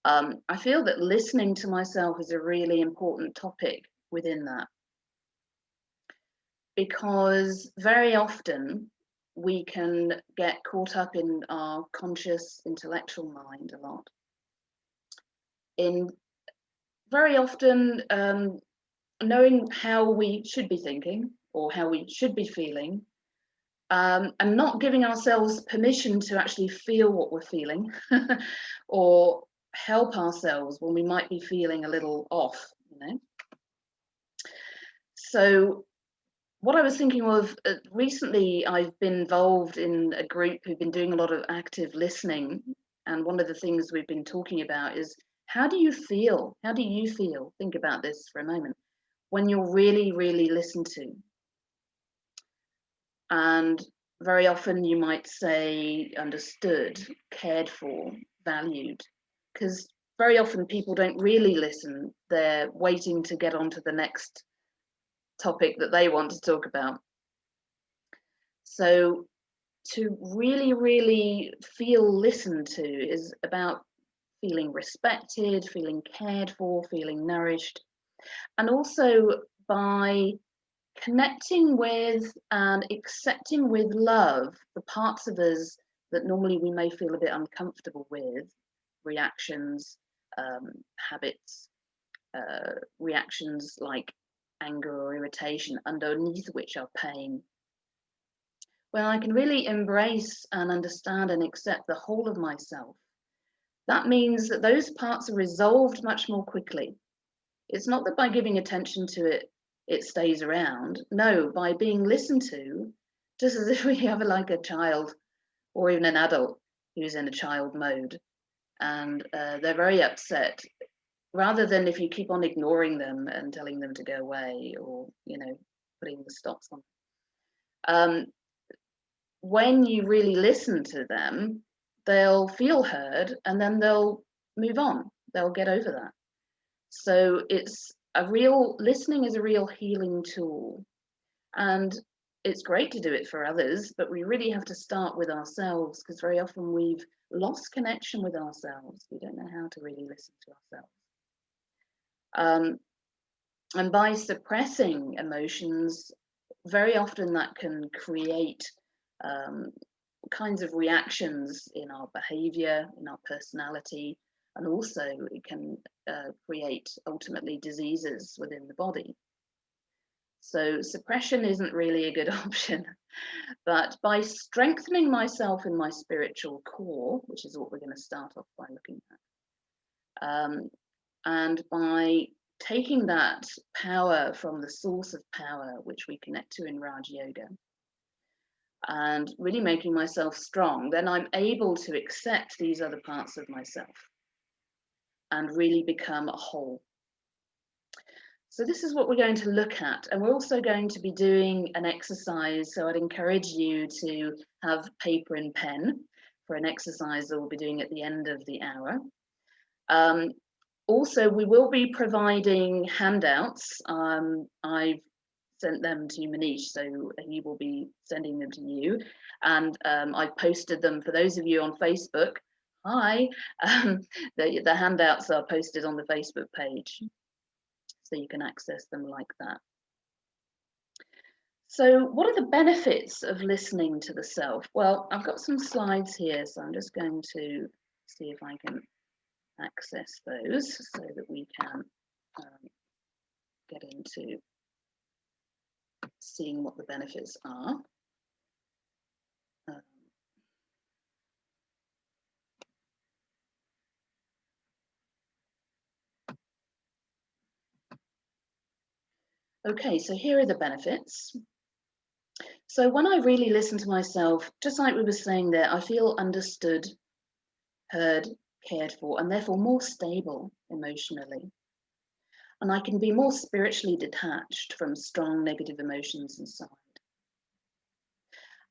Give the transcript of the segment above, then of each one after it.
I feel that listening to myself is a really important topic within that, because very often we can get caught up in our conscious intellectual mind a lot. In very often knowing how we should be thinking or how we should be feeling, and not giving ourselves permission to actually feel what we're feeling or help ourselves when we might be feeling a little off, you know. So what I was thinking of, recently I've been involved in a group who've been doing a lot of active listening, and one of the things we've been talking about is, how do you feel? How do you feel? Think about this for a moment. When you're really, really listened to. And very often you might say understood, cared for, valued, because very often people don't really listen. They're waiting to get on to the next topic that they want to talk about. So to really, really feel listened to is about feeling respected, feeling cared for, feeling nourished, and also by connecting with and accepting with love the parts of us that normally we may feel a bit uncomfortable with, reactions, habits, reactions like anger or irritation, underneath which are pain. When I can really embrace and understand and accept the whole of myself, that means that those parts are resolved much more quickly. It's not that by giving attention to it, it stays around. No, by being listened to, just as if we have like a child or even an adult who's in a child mode and they're very upset, rather than if you keep on ignoring them and telling them to go away or, you know, putting the stops on. When you really listen to them, they'll feel heard and then they'll move on. They'll get over that. So it's a real, listening is a real healing tool. And it's great to do it for others, but we really have to start with ourselves, because very often we've lost connection with ourselves. We don't know how to really listen to ourselves. And by suppressing emotions, very often that can create kinds of reactions in our behavior, in our personality, and also it can create ultimately diseases within the body. So suppression isn't really a good option, but by strengthening myself in my spiritual core, which is what we're going to start off by looking at, and by taking that power from the source of power, which we connect to in Raj Yoga, and really making myself strong, then I'm able to accept these other parts of myself and really become a whole. So this is what we're going to look at, and we're also going to be doing an exercise, so I'd encourage you to have paper and pen for an exercise that we'll be doing at the end of the hour. Also, we will be providing handouts. I've sent them to Manish, so he will be sending them to you. And I've posted them for those of you on Facebook. Hi, the handouts are posted on the Facebook page, so you can access them like that. So what are the benefits of listening to the self? Well, I've got some slides here, so I'm just going to see if I can access those so that we can get into seeing what the benefits are. Okay, so here are the benefits. So when I really listen to myself, just like we were saying there, I feel understood, heard, cared for, and therefore more stable emotionally. And I can be more spiritually detached from strong negative emotions inside.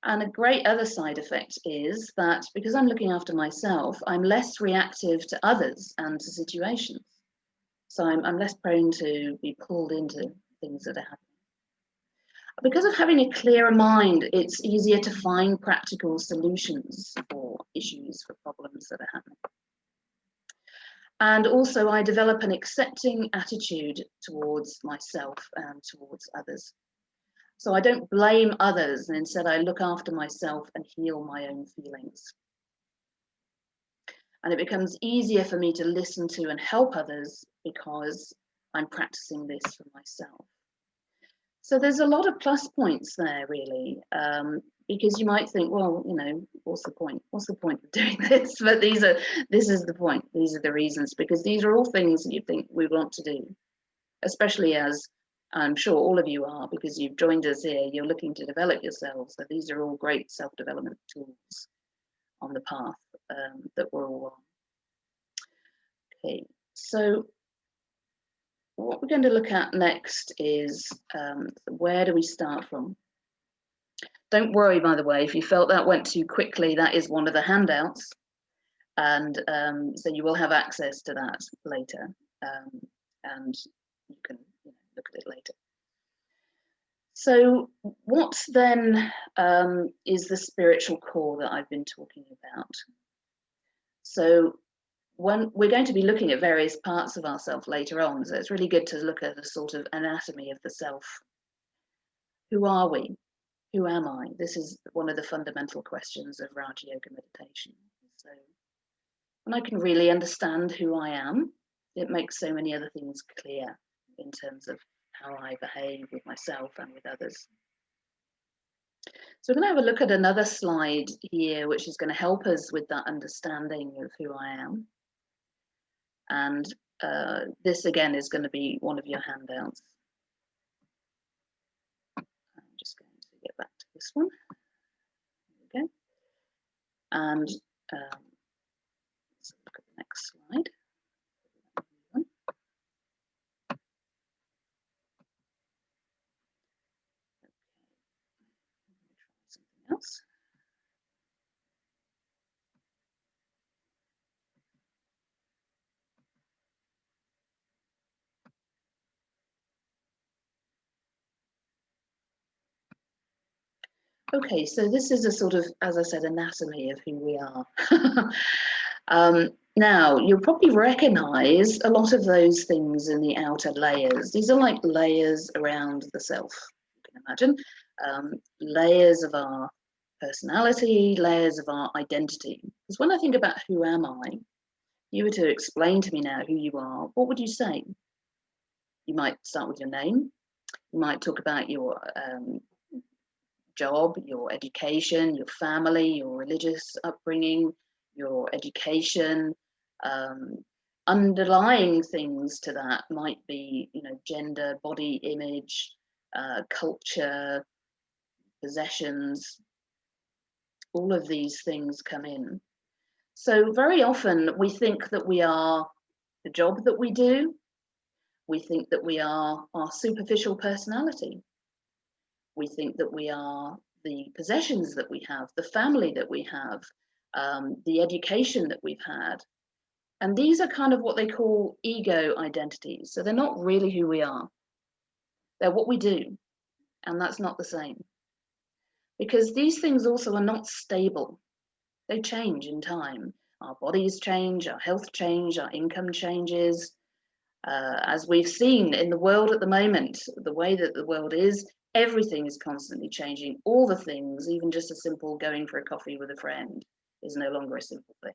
And a great other side effect is that because I'm looking after myself, I'm less reactive to others and to situations. So I'm less prone to be pulled into things that are happening. Because of having a clearer mind, it's easier to find practical solutions for issues, for problems that are happening. And also I develop an accepting attitude towards myself and towards others. So I don't blame others, and instead I look after myself and heal my own feelings. And it becomes easier for me to listen to and help others because I'm practicing this for myself. So there's a lot of plus points there, really, because you might think, well, you know, what's the point? What's the point of doing this? But this is the point. These are the reasons, because these are all things that you think we want to do, especially as I'm sure all of you are, because you've joined us here, you're looking to develop yourselves. So these are all great self-development tools on the path that we're all on. Okay, so what we're going to look at next is where do we start from? Don't worry, by the way, if you felt that went too quickly, that is one of the handouts. And so you will have access to that later. And you can look at it later. So what then is the spiritual core that I've been talking about? So when we're going to be looking at various parts of ourselves later on, so it's really good to look at the sort of anatomy of the self. Who are we? Who am I? This is one of the fundamental questions of Raja Yoga meditation. So when I can really understand who I am, it makes so many other things clear in terms of how I behave with myself and with others. So we're going to have a look at another slide here, which is going to help us with that understanding of who I am. And this again is going to be one of your handouts. I'm just going to get back to this one. There we go. And let's look at the next slide. Something else. Okay, so this is a sort of, as I said, anatomy of who we are. Now, you'll probably recognize a lot of those things in the outer layers. These are like layers around the self, you can imagine. Layers of our personality, layers of our identity. Because when I think about who am I, if you were to explain to me now who you are, what would you say? You might start with your name. You might talk about your job, your education, your family, your religious upbringing, your education. Underlying things to that might be, gender, body image, culture, possessions. All of these things come in. So very often we think that we are the job that we do. We think that we are our superficial personality. We think that we are the possessions that we have, the family that we have, the education that we've had. And these are kind of what they call ego identities. So they're not really who we are. They're what we do. And that's not the same. Because these things also are not stable. They change in time. Our bodies change, our health change, our income changes. As we've seen in the world at the moment, the way that the world is, everything is constantly changing. All the things, even just a simple going for a coffee with a friend, is no longer a simple thing.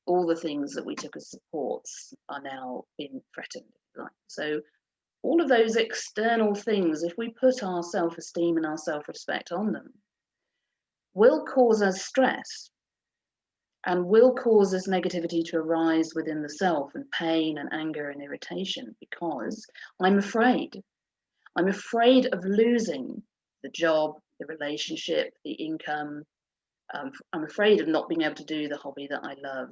All the things that we took as supports are now being threatened. So all of those external things, if we put our self-esteem and our self-respect on them, will cause us stress and will cause this negativity to arise within the self, and pain and anger and irritation, because I'm afraid. I'm afraid of losing the job, the relationship, the income. I'm afraid of not being able to do the hobby that I love.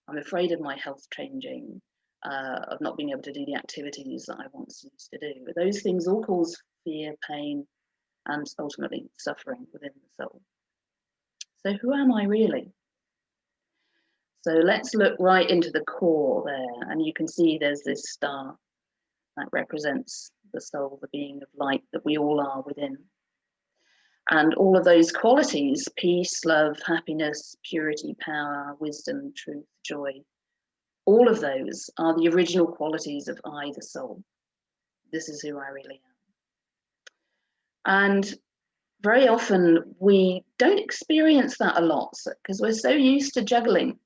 I'm afraid of my health changing, of not being able to do the activities that I once used to do. But those things all cause fear, pain, and ultimately suffering within the soul. So who am I really? So let's look right into the core there, and you can see there's this star that represents the soul, the being of light that we all are within. And all of those qualities, peace, love, happiness, purity, power, wisdom, truth, joy, all of those are the original qualities of I, the soul. This is who I really am. And very often we don't experience that a lot because we're so used to juggling.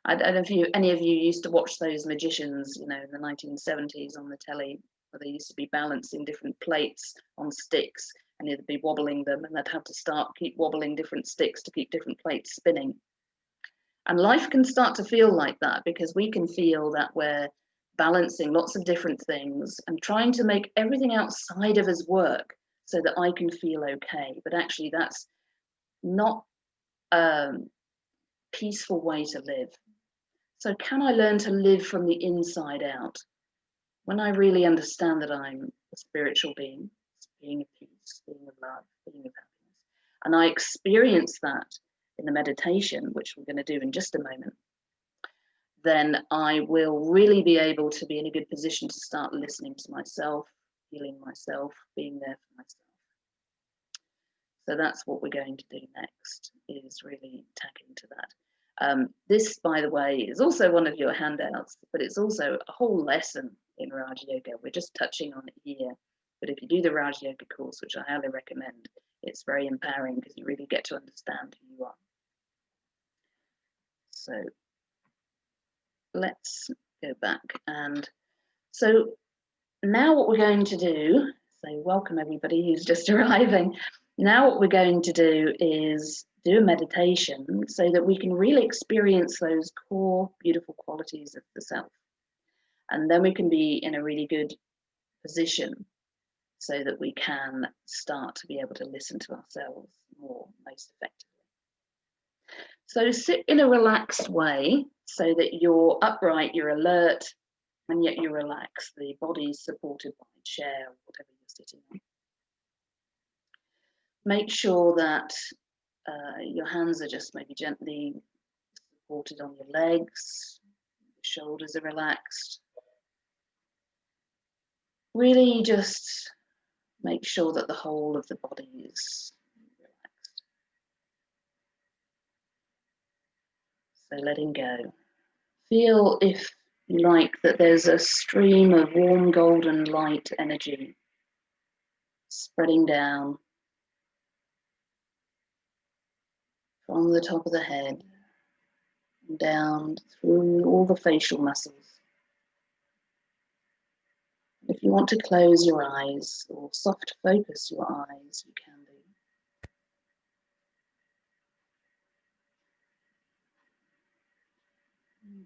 I don't know if any of you used to watch those magicians, in the 1970s on the telly, where they used to be balancing different plates on sticks, and they'd be wobbling them, and they'd have to keep wobbling different sticks to keep different plates spinning. And life can start to feel like that, because we can feel that we're balancing lots of different things and trying to make everything outside of us work so that I can feel okay. But actually, that's not a peaceful way to live. So can I learn to live from the inside out? When I really understand that I'm a spiritual being of peace, being of love, being of happiness, and I experience that in the meditation, which we're going to do in just a moment, then I will really be able to be in a good position to start listening to myself, healing myself, being there for myself. So that's what we're going to do next, is really tack into that. This, by the way, is also one of your handouts, but it's also a whole lesson in Raja Yoga. We're just touching on it here. But if you do the Raja Yoga course, which I highly recommend, it's very empowering because you really get to understand who you are. So let's go back. And so now what we're going to do, so welcome everybody who's just arriving. Now what we're going to do is do a meditation so that we can really experience those core beautiful qualities of the self. And then we can be in a really good position so that we can start to be able to listen to ourselves most effectively. So sit in a relaxed way so that you're upright, you're alert, and yet you're relaxed. The body's supported by a chair or whatever you're sitting on. Make sure that your hands are just maybe gently supported on your legs, your shoulders are relaxed. Really just make sure that the whole of the body is relaxed. So letting go. Feel, if you like, that there's a stream of warm golden light energy spreading down from the top of the head and down through all the facial muscles. If you want to close your eyes or soft focus your eyes, you can do.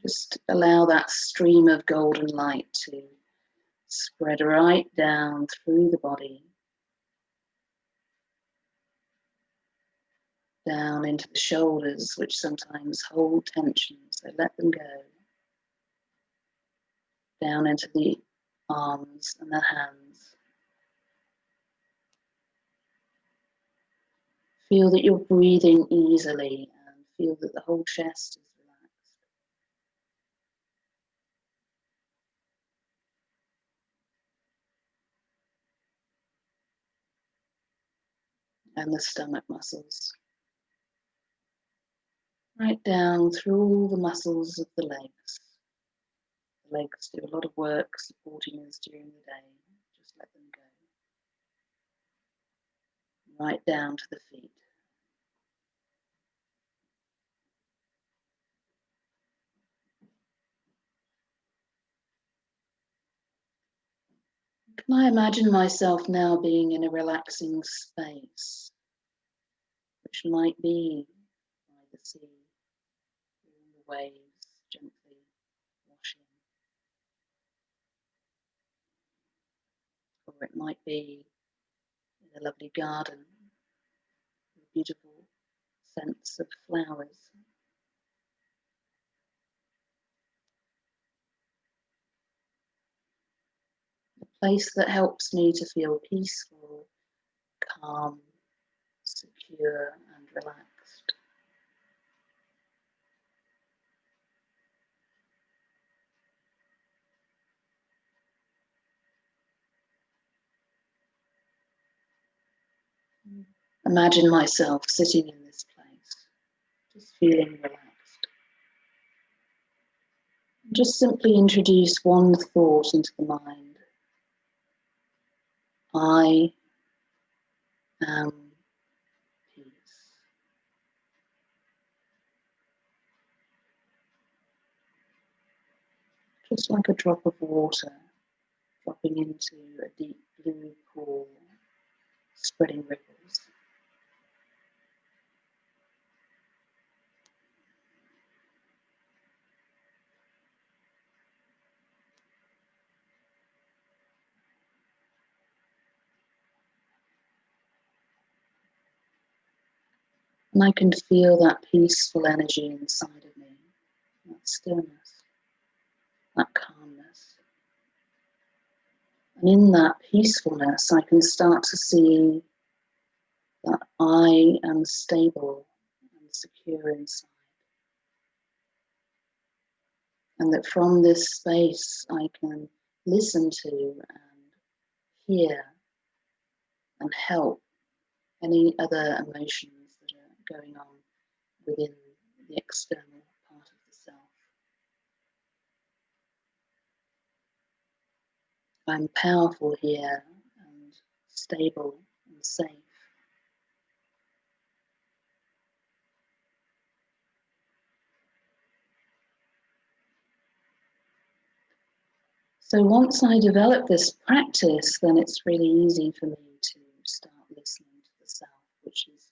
Just allow that stream of golden light to spread right down through the body, down into the shoulders, which sometimes hold tension, so let them go. Down into the arms and the hands. Feel that you're breathing easily and feel that the whole chest is relaxed. And the stomach muscles. Right down through all the muscles of the legs. The legs do a lot of work supporting us during the day. Just let them go. Right down to the feet. Can I imagine myself now being in a relaxing space, which might be by the sea, hearing the waves gently washing, or it might be in a lovely garden with beautiful scents of flowers. A place that helps me to feel peaceful, calm, secure and relaxed. Imagine myself sitting in this place, just feeling relaxed. Just simply introduce one thought into the mind. I am peace. Just like a drop of water dropping into a deep blue pool, spreading ripples. And I can feel that peaceful energy inside of me, that stillness, that calmness. And in that peacefulness, I can start to see that I am stable and secure inside. And that from this space, I can listen to and hear and help any other emotions that are going on within the external part of the self. I'm powerful here and stable and safe. So once I develop this practice, then it's really easy for me to start listening to the self, which is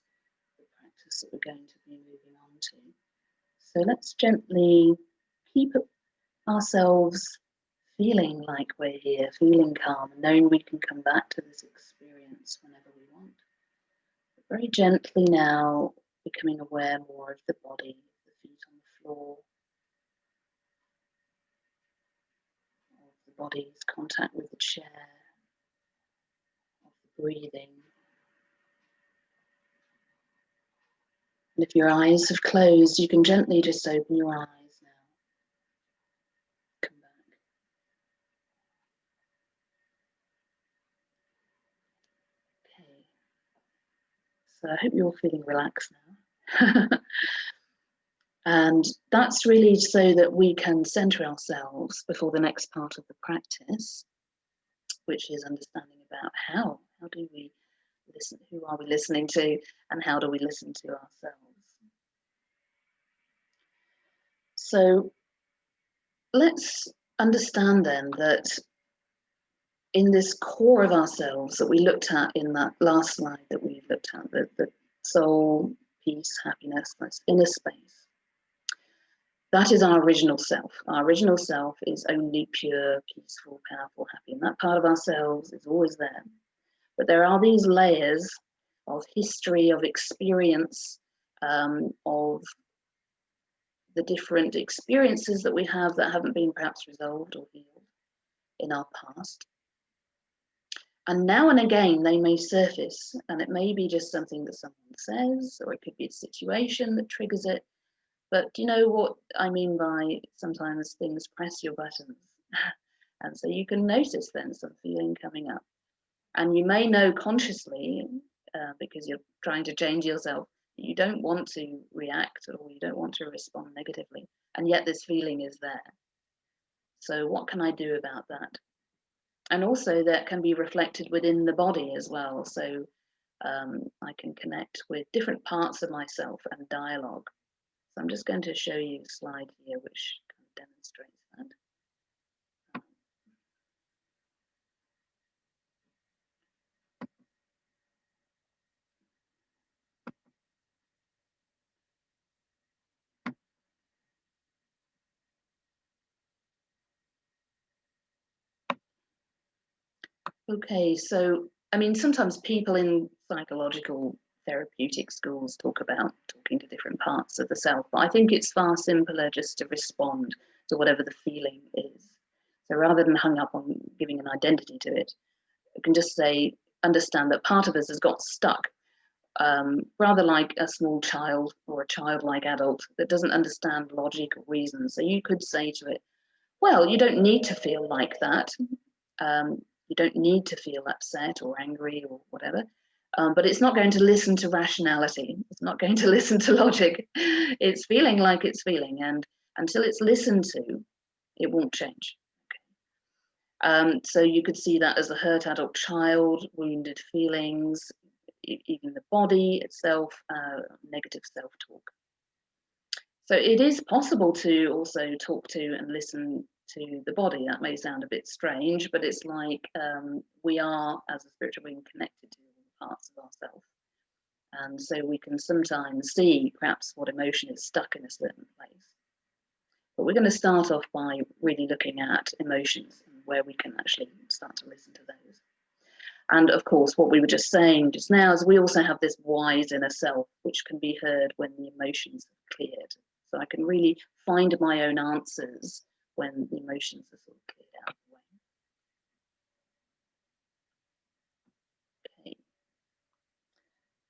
the practice that we're going to be moving on to. So let's gently keep ourselves feeling like we're here, feeling calm, knowing we can come back to this experience whenever we want. But very gently now, becoming aware more of the body, the feet on the floor, of the body's contact with the chair, of the breathing. And if your eyes have closed, you can gently just open your eyes now. Come back. Okay. So I hope you're all feeling relaxed now. And that's really so that we can center ourselves before the next part of the practice, which is understanding about how do we listen, who are we listening to, and how do we listen to ourselves. So let's understand then that in this core of ourselves that we looked at in that last slide that we looked at, the soul, peace, happiness, that's inner space. That is our original self. Our original self is only pure, peaceful, powerful, happy. And that part of ourselves is always there. But there are these layers of history, of experience, of the different experiences that we have that haven't been perhaps resolved or healed in our past. And now and again, they may surface, and it may be just something that someone says, or it could be a situation that triggers it. But do you know what I mean by sometimes things press your buttons? And so you can notice then some feeling coming up. And you may know consciously, because you're trying to change yourself, you don't want to react or you don't want to respond negatively. And yet this feeling is there. So what can I do about that? And also that can be reflected within the body as well. So I can connect with different parts of myself and dialogue. So I'm just going to show you a slide here which kind of demonstrates that. Okay, so I mean, sometimes people in psychological therapeutic schools talk about talking to different parts of the self, but I think it's far simpler just to respond to whatever the feeling is. So rather than hung up on giving an identity to it, you can just say, understand that part of us has got stuck, rather like a small child or a childlike adult that doesn't understand logic or reason. So you could say to it, well, you don't need to feel like that. You don't need to feel upset or angry or whatever, but it's not going to listen to rationality. It's not going to listen to logic. It's feeling like it's feeling, and until it's listened to, It won't change. So you could see that as a hurt adult child, wounded feelings, even the body itself, negative self-talk. So it is possible to also talk to and listen to the body. That may sound a bit strange, but it's like we are, as a spiritual being, connected to parts of ourselves. And so we can sometimes see perhaps what emotion is stuck in a certain place. But we're going to start off by really looking at emotions and where we can actually start to listen to those. And of course, what we were just saying just now is we also have this wise inner self, which can be heard when the emotions have cleared. So I can really find my own answers when the emotions are sort of cleared out of the way. Okay.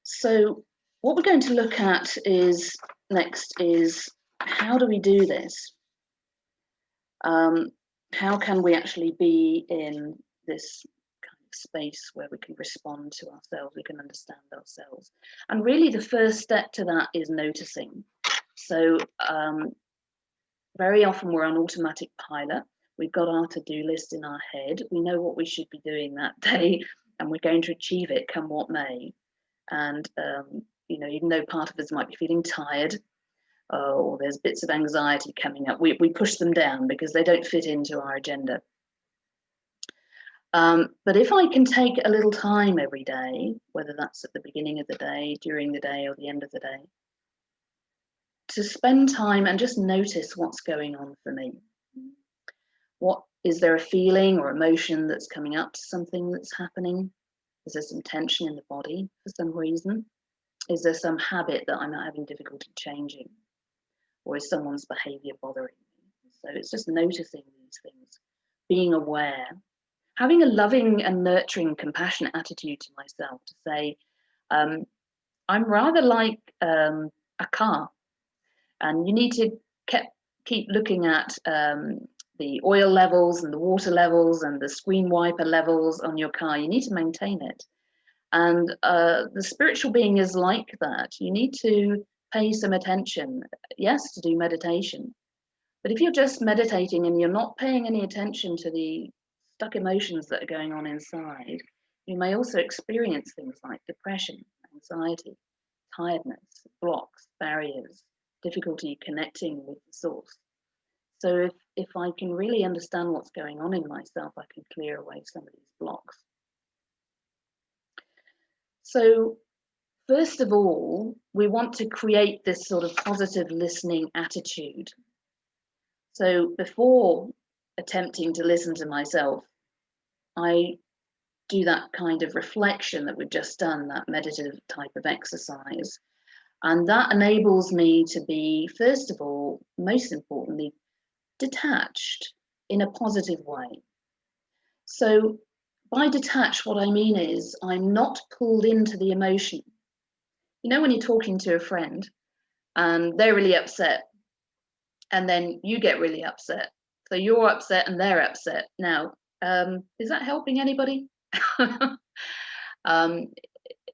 So what we're going to look at is next is how do we do this? How can we actually be in this kind of space where we can respond to ourselves, we can understand ourselves? And really the first step to that is noticing. So very often we're on automatic pilot. We've got our to-do list in our head. We know what we should be doing that day and we're going to achieve it come what may. And, you know, even though part of us might be feeling tired, or there's bits of anxiety coming up, we push them down because they don't fit into our agenda. But if I can take a little time every day, whether that's at the beginning of the day, during the day, or the end of the day, to spend time and just notice what's going on for me. What is there a feeling or emotion that's coming up to something that's happening? Is there some tension in the body for some reason? Is there some habit that I'm not having difficulty changing? Or is someone's behavior bothering me? So it's just noticing these things, being aware, having a loving and nurturing, compassionate attitude to myself to say, I'm rather like a car, and you need to keep looking at the oil levels and the water levels and the screen wiper levels on your car. You need to maintain it. And the spiritual being is like that. You need to pay some attention, yes, to do meditation. But if you're just meditating and you're not paying any attention to the stuck emotions that are going on inside, you may also experience things like depression, anxiety, tiredness, blocks, barriers, difficulty connecting with the source. So if I can really understand what's going on in myself, I can clear away some of these blocks. So first of all, we want to create this sort of positive listening attitude. So before attempting to listen to myself, I do that kind of reflection that we've just done, that meditative type of exercise. And that enables me to be, first of all, most importantly, detached in a positive way. So by detached, what I mean is I'm not pulled into the emotion. You know, when you're talking to a friend and they're really upset, and then you get really upset. So you're upset and they're upset. Now, is that helping anybody?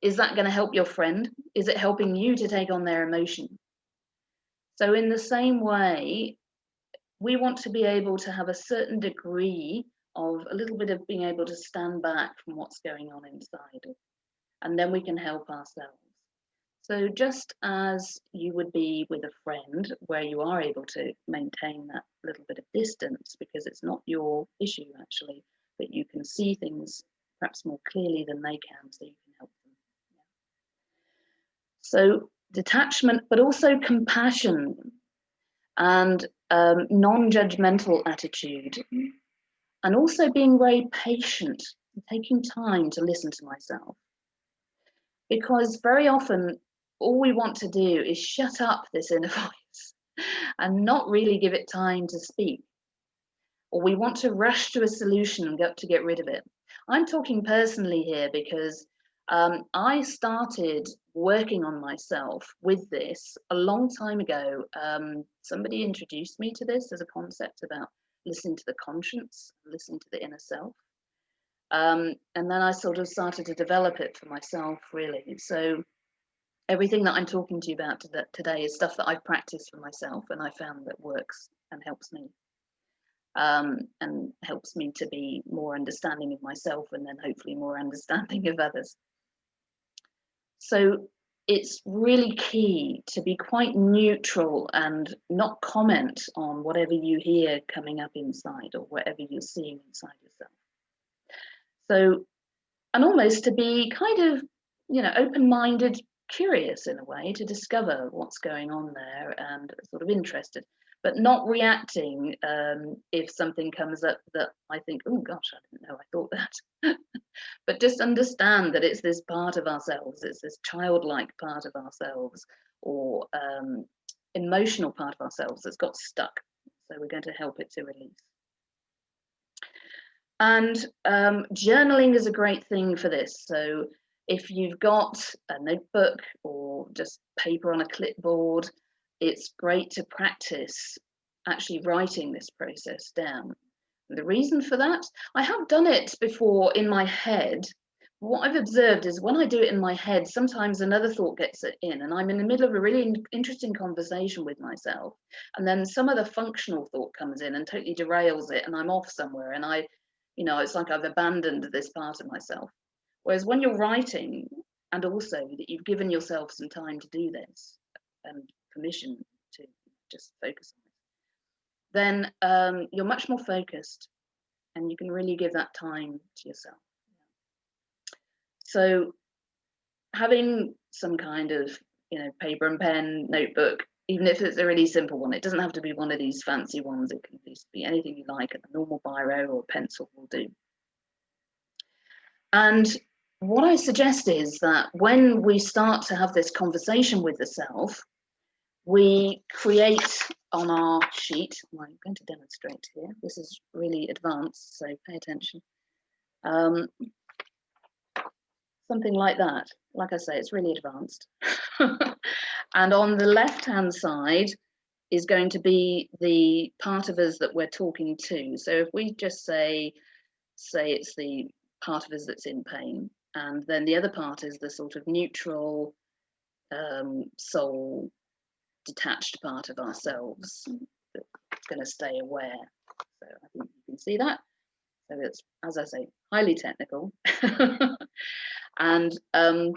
Is that going to help your friend? Is it helping you to take on their emotion? So in the same way, we want to be able to have a certain degree of a little bit of being able to stand back from what's going on inside, and then we can help ourselves. So just as you would be with a friend, where you are able to maintain that little bit of distance because it's not your issue actually, but you can see things perhaps more clearly than they can, so you can help them. Yeah. So detachment, but also compassion and non-judgmental attitude, and also being very patient, taking time to listen to myself. Because very often all we want to do is shut up this inner voice and not really give it time to speak. Or we want to rush to a solution and get rid of it. I'm talking personally here because I started working on myself with this a long time ago. Somebody introduced me to this as a concept about listening to the conscience, listening to the inner self. And then I sort of started to develop it for myself, really. So everything that I'm talking to you about today is stuff that I've practiced for myself and I found that works and helps me. and helps me to be more understanding of myself, and then hopefully more understanding of others. So it's really key to be quite neutral and not comment on whatever you hear coming up inside or whatever you're seeing inside yourself. So, and almost to be kind of, open-minded, curious in a way, to discover what's going on there and sort of interested, but not reacting if something comes up that I think, oh gosh, I didn't know I thought that. But just understand that it's this part of ourselves, it's this childlike part of ourselves, or emotional part of ourselves that's got stuck. So we're going to help it to release. And journaling is a great thing for this. So if you've got a notebook or just paper on a clipboard, it's great to practice actually writing this process down. And the reason for that, I have done it before in my head. What I've observed is when I do it in my head, sometimes another thought gets in, and I'm in the middle of a really interesting conversation with myself, and then some other functional thought comes in and totally derails it, and I'm off somewhere, and it's like I've abandoned this part of myself. Whereas when you're writing, and also that you've given yourself some time to do this and permission to just focus on it, then you're much more focused and you can really give that time to yourself. So having some kind of, paper and pen, notebook, even if it's a really simple one, it doesn't have to be one of these fancy ones. It can be anything you like, a normal biro or a pencil will do. And what I suggest is that when we start to have this conversation with the self, we create on our sheet, I'm going to demonstrate here, this is really advanced, so pay attention. Something like that. Like I say, it's really advanced. And on the left-hand side is going to be the part of us that we're talking to. So if we just say it's the part of us that's in pain, and then the other part is the sort of neutral, soul, detached part of ourselves that's going to stay aware. So I think you can see that. So it's, as I say, highly technical. And I'm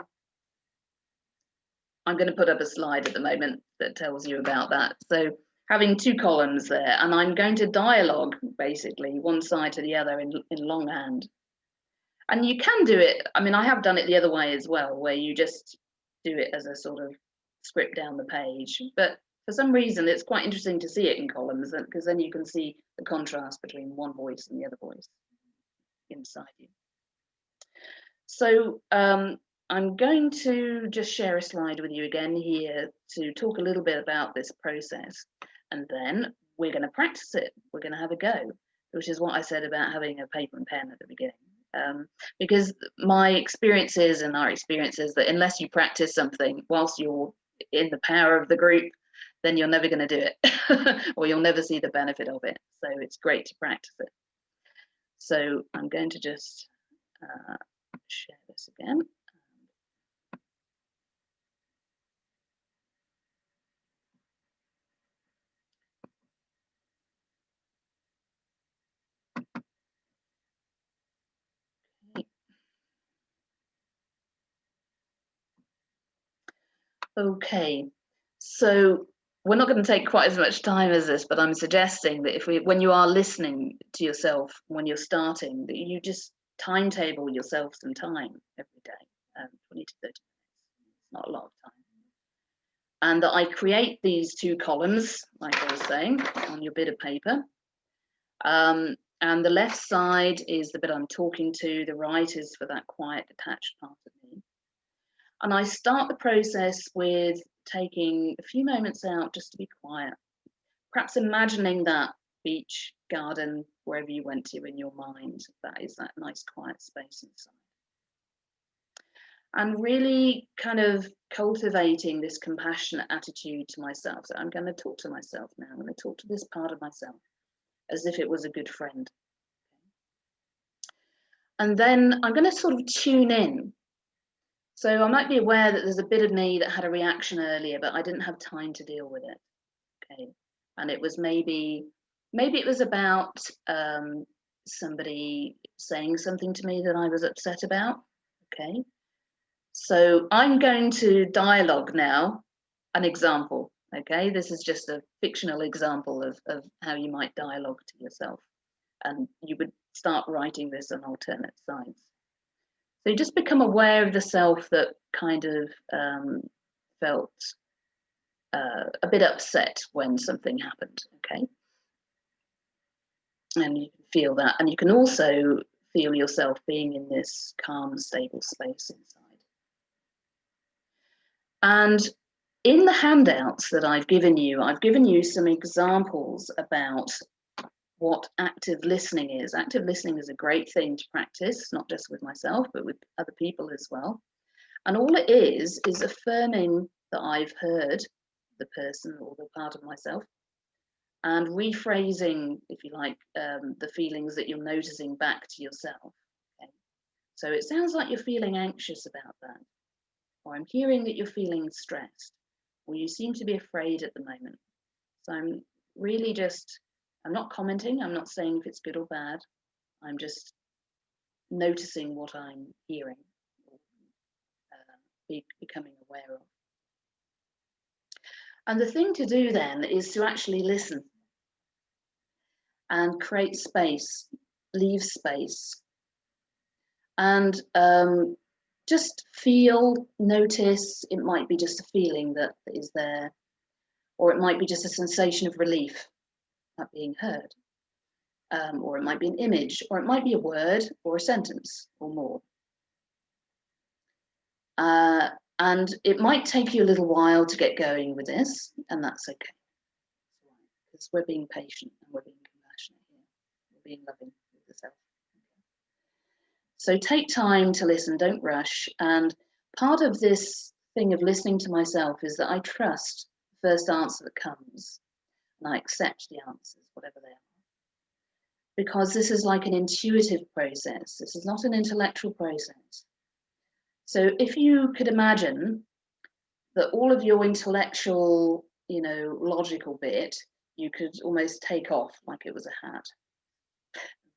going to put up a slide at the moment that tells you about that. So having two columns there, and I'm going to dialogue basically one side to the other in longhand. And you can do it, I mean, I have done it the other way as well, where you just do it as a sort of script down the page. But for some reason, it's quite interesting to see it in columns, because then you can see the contrast between one voice and the other voice inside you. So I'm going to just share a slide with you again here to talk a little bit about this process, and then we're going to practice it. We're going to have a go, which is what I said about having a paper and pen at the beginning. Because my experiences and our experiences that unless you practice something whilst you're in the power of the group, then you're never going to do it or you'll never see the benefit of it. So it's great to practice it. So I'm going to just share this again. Okay, so we're not going to take quite as much time as this, but I'm suggesting that when you are listening to yourself, when you're starting, that you just timetable yourself some time every day, 20 to 30 minutes. It's not a lot of time. And that I create these two columns, like I was saying, on your bit of paper. And the left side is the bit I'm talking to, the right is for that quiet, detached part of me. And I start the process with taking a few moments out just to be quiet. Perhaps imagining that beach, garden, wherever you went to in your mind, that is that nice quiet space inside. And really kind of cultivating this compassionate attitude to myself. So I'm going to talk to myself now. I'm going to talk to this part of myself as if it was a good friend. And then I'm going to sort of tune in. So I might be aware that there's a bit of me that had a reaction earlier, but I didn't have time to deal with it. Okay. And it was maybe Maybe it was about somebody saying something to me that I was upset about. Okay, so I'm going to dialogue now, an example. Okay, this is just a fictional example of how you might dialogue to yourself, and you would start writing this on alternate sides. So you just become aware of the self that kind of felt a bit upset when something happened. Okay, and you can feel that, and you can also feel yourself being in this calm, stable space inside. And in the handouts that I've given you some examples about what active listening is. Active listening is a great thing to practice, not just with myself, but with other people as well. And all it is affirming that I've heard the person or the part of myself, and rephrasing, if you like, the feelings that you're noticing back to yourself. Okay? So it sounds like you're feeling anxious about that, or I'm hearing that you're feeling stressed, or you seem to be afraid at the moment. So I'm really just, I'm not commenting, I'm not saying if it's good or bad, I'm just noticing what I'm hearing, or becoming aware of. And the thing to do then is to actually listen and create space, leave space, and just feel, notice. It might be just a feeling that is there, or it might be just a sensation of relief at being heard, or it might be an image, or it might be a word or a sentence or more. And it might take you a little while to get going with this, and that's okay, because we're being patient and we're being compassionate here. We're being loving with the self. So take time to listen, don't rush. And part of this thing of listening to myself is that I trust the first answer that comes, and I accept the answers, whatever they are. Because this is like an intuitive process. This is not an intellectual process. So if you could imagine that all of your intellectual, logical bit, you could almost take off like it was a hat,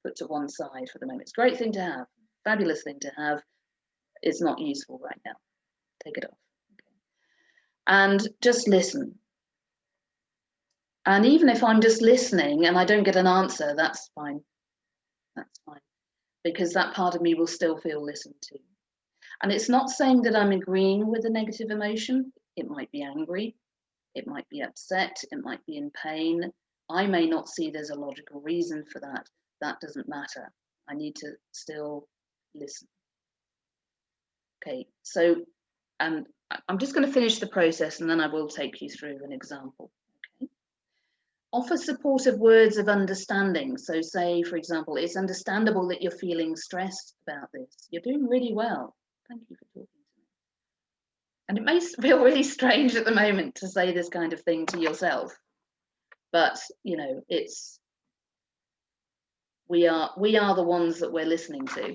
put to one side for the moment. It's a great thing to have, fabulous thing to have. It's not useful right now. Take it off. Okay. And just listen. And even if I'm just listening and I don't get an answer, that's fine. That's fine. Because that part of me will still feel listened to. And it's not saying that I'm agreeing with a negative emotion. It might be angry, it might be upset, it might be in pain. I may not see there's a logical reason for that. That doesn't matter. I need to still listen. Okay, so I'm just going to finish the process and then I will take you through an example. Okay. Offer supportive words of understanding. So say, for example, it's understandable that you're feeling stressed about this. You're doing really well. Thank you for talking to me. And it may feel really strange at the moment to say this kind of thing to yourself, but we are the ones that we're listening to.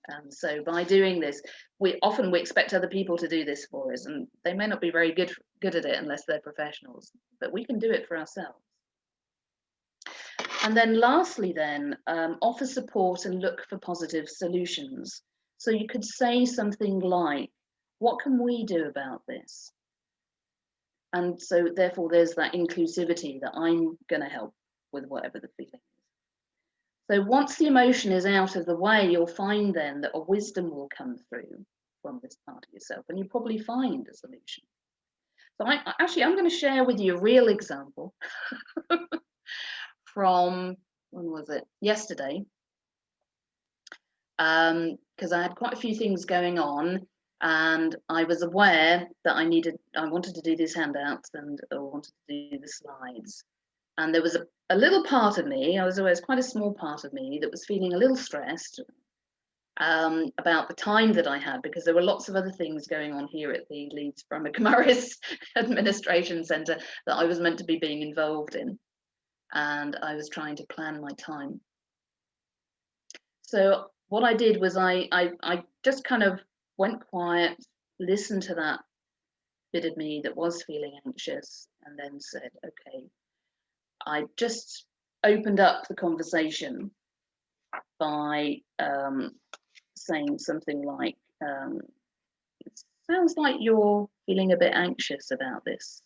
And so by doing this, we expect other people to do this for us, and they may not be very good at it unless they're professionals, but we can do it for ourselves. And then lastly, offer support and look for positive solutions. So you could say something like, what can we do about this? And so therefore there's that inclusivity that I'm going to help with whatever the feeling is. So once the emotion is out of the way, you'll find then that a wisdom will come through from this part of yourself, and you probably find a solution. So I'm going to share with you a real example from, when was it? Yesterday. Because I had quite a few things going on, and I was aware that I wanted to do these handouts and I wanted to do the slides. And there was a little part of me, I was always quite a small part of me, that was feeling a little stressed about the time that I had, because there were lots of other things going on here at the Leeds Bramah Camurris Administration Centre that I was meant to be being involved in. And I was trying to plan my time. So what I did was I just kind of went quiet, listened to that bit of me that was feeling anxious, and then said, okay, I just opened up the conversation by saying something like, it sounds like you're feeling a bit anxious about this,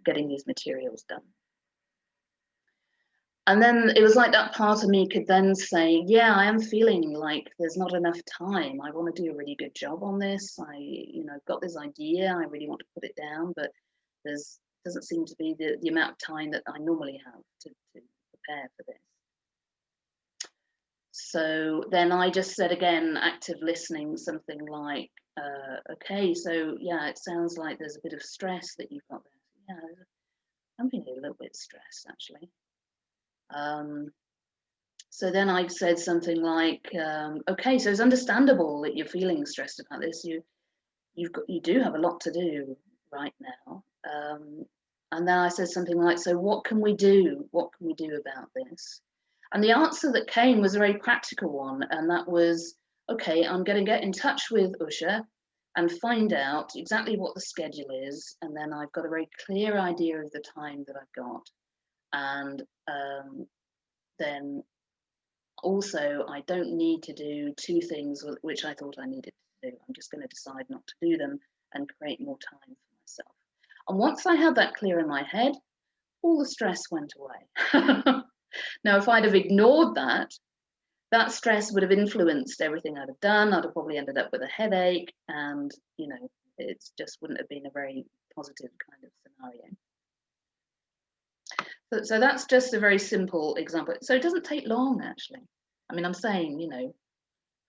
getting these materials done. And then it was like that part of me could then say, yeah, I am feeling like there's not enough time. I want to do a really good job on this. I've got this idea. I really want to put it down, but doesn't seem to be the amount of time that I normally have to prepare for this. So then I just said again, active listening, something like, okay, so yeah, it sounds like there's a bit of stress that you've got there. Yeah, I'm feeling a little bit stressed actually. So then I said something like, okay, so it's understandable that you're feeling stressed about this. You do have a lot to do right now. And then I said something like, so what can we do? What can we do about this? And the answer that came was a very practical one, and that was, okay, I'm going to get in touch with Usha and find out exactly what the schedule is, and then I've got a very clear idea of the time that I've got. And then also, I don't need to do two things which I thought I needed to do. I'm just going to decide not to do them and create more time for myself. And once I had that clear in my head, all the stress went away. Now, if I'd have ignored that, that stress would have influenced everything I'd have done. I'd have probably ended up with a headache, and it just wouldn't have been a very positive kind of scenario. So that's just a very simple example. So it doesn't take long, actually. I mean, I'm saying,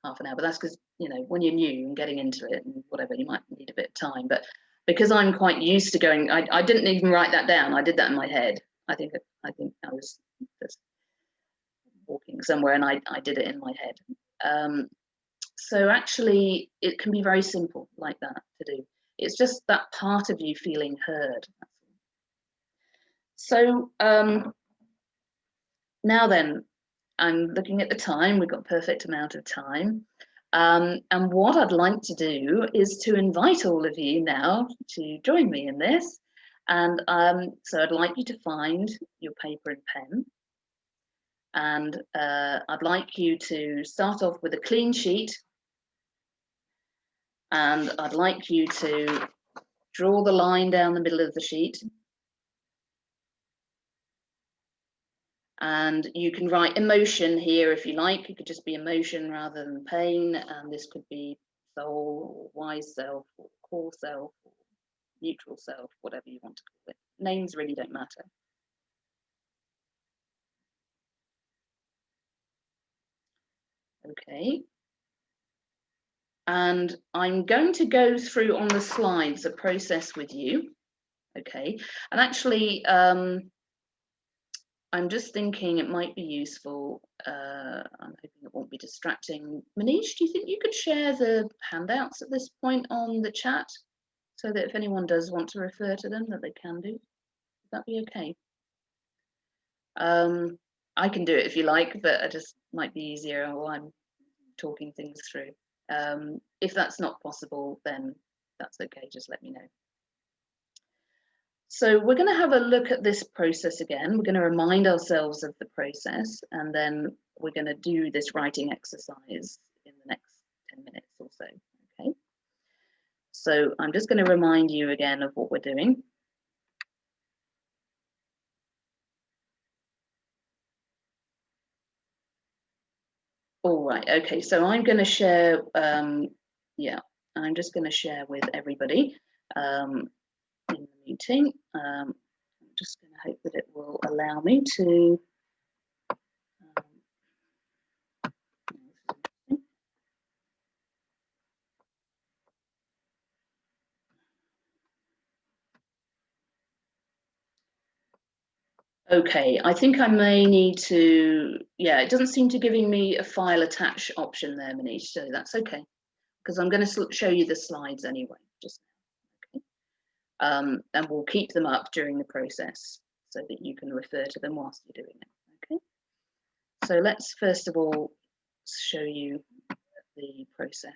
half an hour, but that's because, when you're new and getting into it and whatever, you might need a bit of time. But because I'm quite used to going, I didn't even write that down. I did that in my head. I think I was just walking somewhere and I did it in my head. So actually, it can be very simple like that to do. It's just that part of you feeling heard. So now then, I'm looking at the time. We've got a perfect amount of time. And what I'd like to do is to invite all of you now to join me in this. And so I'd like you to find your paper and pen. And I'd like you to start off with a clean sheet. And I'd like you to draw the line down the middle of the sheet. And you can write emotion here if you like. It could just be emotion rather than pain. And this could be soul, or wise self, or core self, or neutral self, whatever you want to call it. Names really don't matter. Okay. And I'm going to go through on the slides a process with you. Okay. And actually, I'm just thinking it might be useful. I'm hoping it won't be distracting. Manish, do you think you could share the handouts at this point on the chat so that if anyone does want to refer to them, that they can do? Would that be okay? I can do it if you like, but it just might be easier while I'm talking things through. If that's not possible, then that's okay, just let me know. So we're going to have a look at this process again. We're going to remind ourselves of the process, and then we're going to do this writing exercise in the next 10 minutes or so. Okay. So I'm just going to remind you again of what we're doing. All right. Okay. So I'm going to share. Yeah, I'm just going to share with everybody in the meeting. I'm just going to hope that it will allow me to. Okay, I think I may need to, yeah, it doesn't seem to giving me a file attach option there, Manish, so that's okay, because I'm going to show you the slides anyway, just okay. And we'll keep them up during the process so that you can refer to them whilst you're doing it, okay? So let's first of all show you the process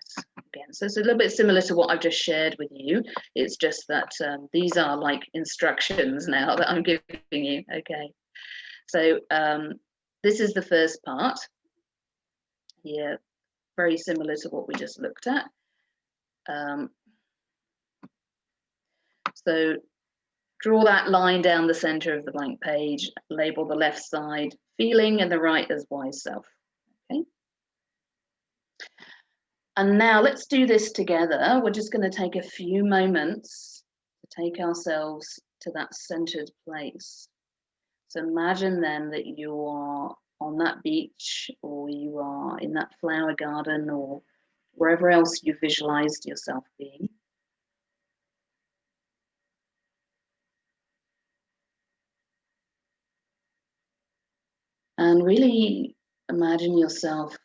again. So it's a little bit similar to what I've just shared with you. It's just that these are like instructions now that I'm giving you, okay? So this is the first part here, very similar to what we just looked at. So draw that line down the center of the blank page, label the left side feeling and the right as wise self. Okay. And now let's do this together. We're just going to take a few moments to take ourselves to that centered place. So imagine then that you are on that beach, or you are in that flower garden, or wherever else you visualized yourself being. And really imagine yourself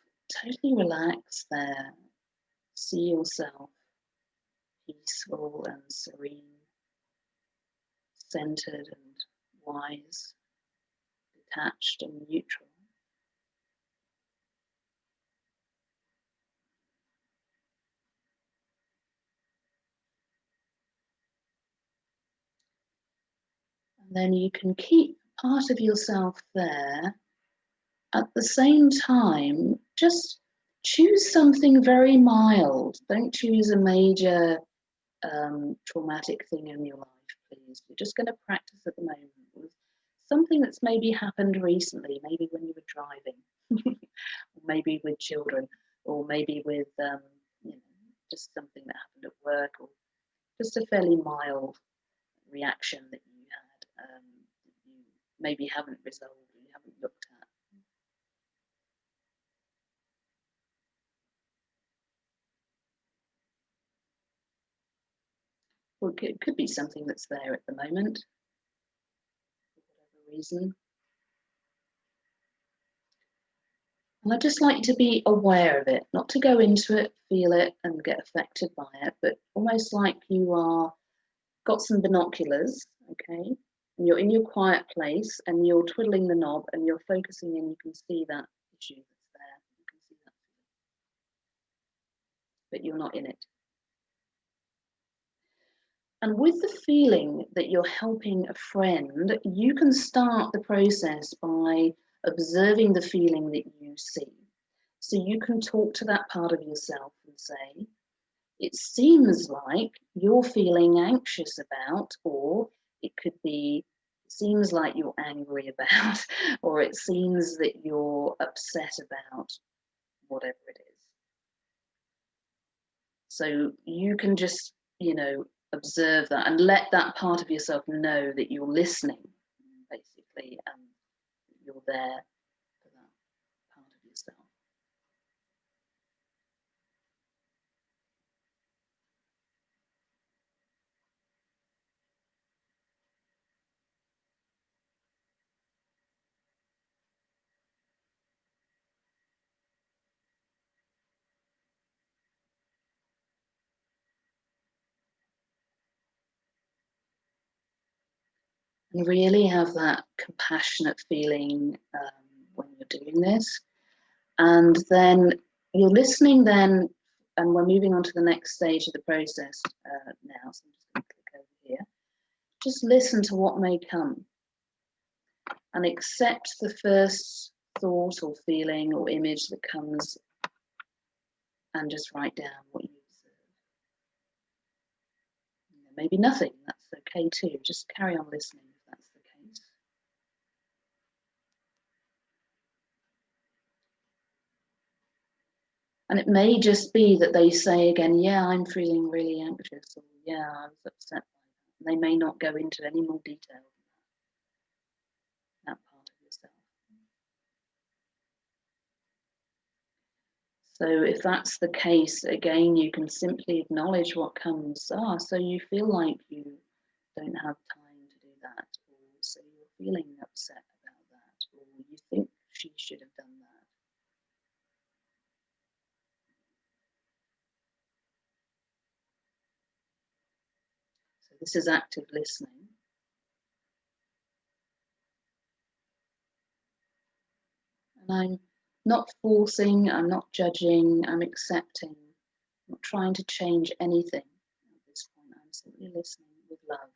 totally relaxed there. See yourself peaceful and serene, centered and wise, detached and neutral. And then you can keep part of yourself there. At the same time, just choose something very mild. Don't choose a major traumatic thing in your life, please. We're just going to practice at the moment with something that's maybe happened recently, maybe when you were driving, or maybe with children, or maybe with you know, just something that happened at work, or just a fairly mild reaction that you had, that you maybe haven't resolved, or you haven't looked at. Well, it could be something that's there at the moment, for whatever reason. And I'd just like you to be aware of it, not to go into it, feel it, and get affected by it, but almost like you are got some binoculars, okay? And you're in your quiet place and you're twiddling the knob and you're focusing and you can see that issue that's there. You can see that, but you're not in it. And with the feeling that you're helping a friend, you can start the process by observing the feeling that you see. So you can talk to that part of yourself and say, it seems like you're feeling anxious about, or it could be, it seems like you're angry about, or it seems that you're upset about, whatever it is. So you can just, you know, observe that and let that part of yourself know that you're listening, basically, and you're there for that part of yourself. And really have that compassionate feeling when you're doing this. And then you're listening then, and we're moving on to the next stage of the process now. So I'm just going to click over here. Just listen to what may come and accept the first thought or feeling or image that comes, and just write down what you observe. Maybe nothing, that's okay too. Just carry on listening if that's the case. And it may just be that they say again, yeah, I'm feeling really anxious, or yeah, I was upset by that. They may not go into any more detail than that part of yourself. So if that's the case, again, you can simply acknowledge what comes. So you feel like you don't have time to do that, or so you're feeling upset about that, or you think she should have done that. So this is active listening. And I'm not forcing, I'm not judging, I'm accepting, I'm not trying to change anything at this point. I'm simply listening with love.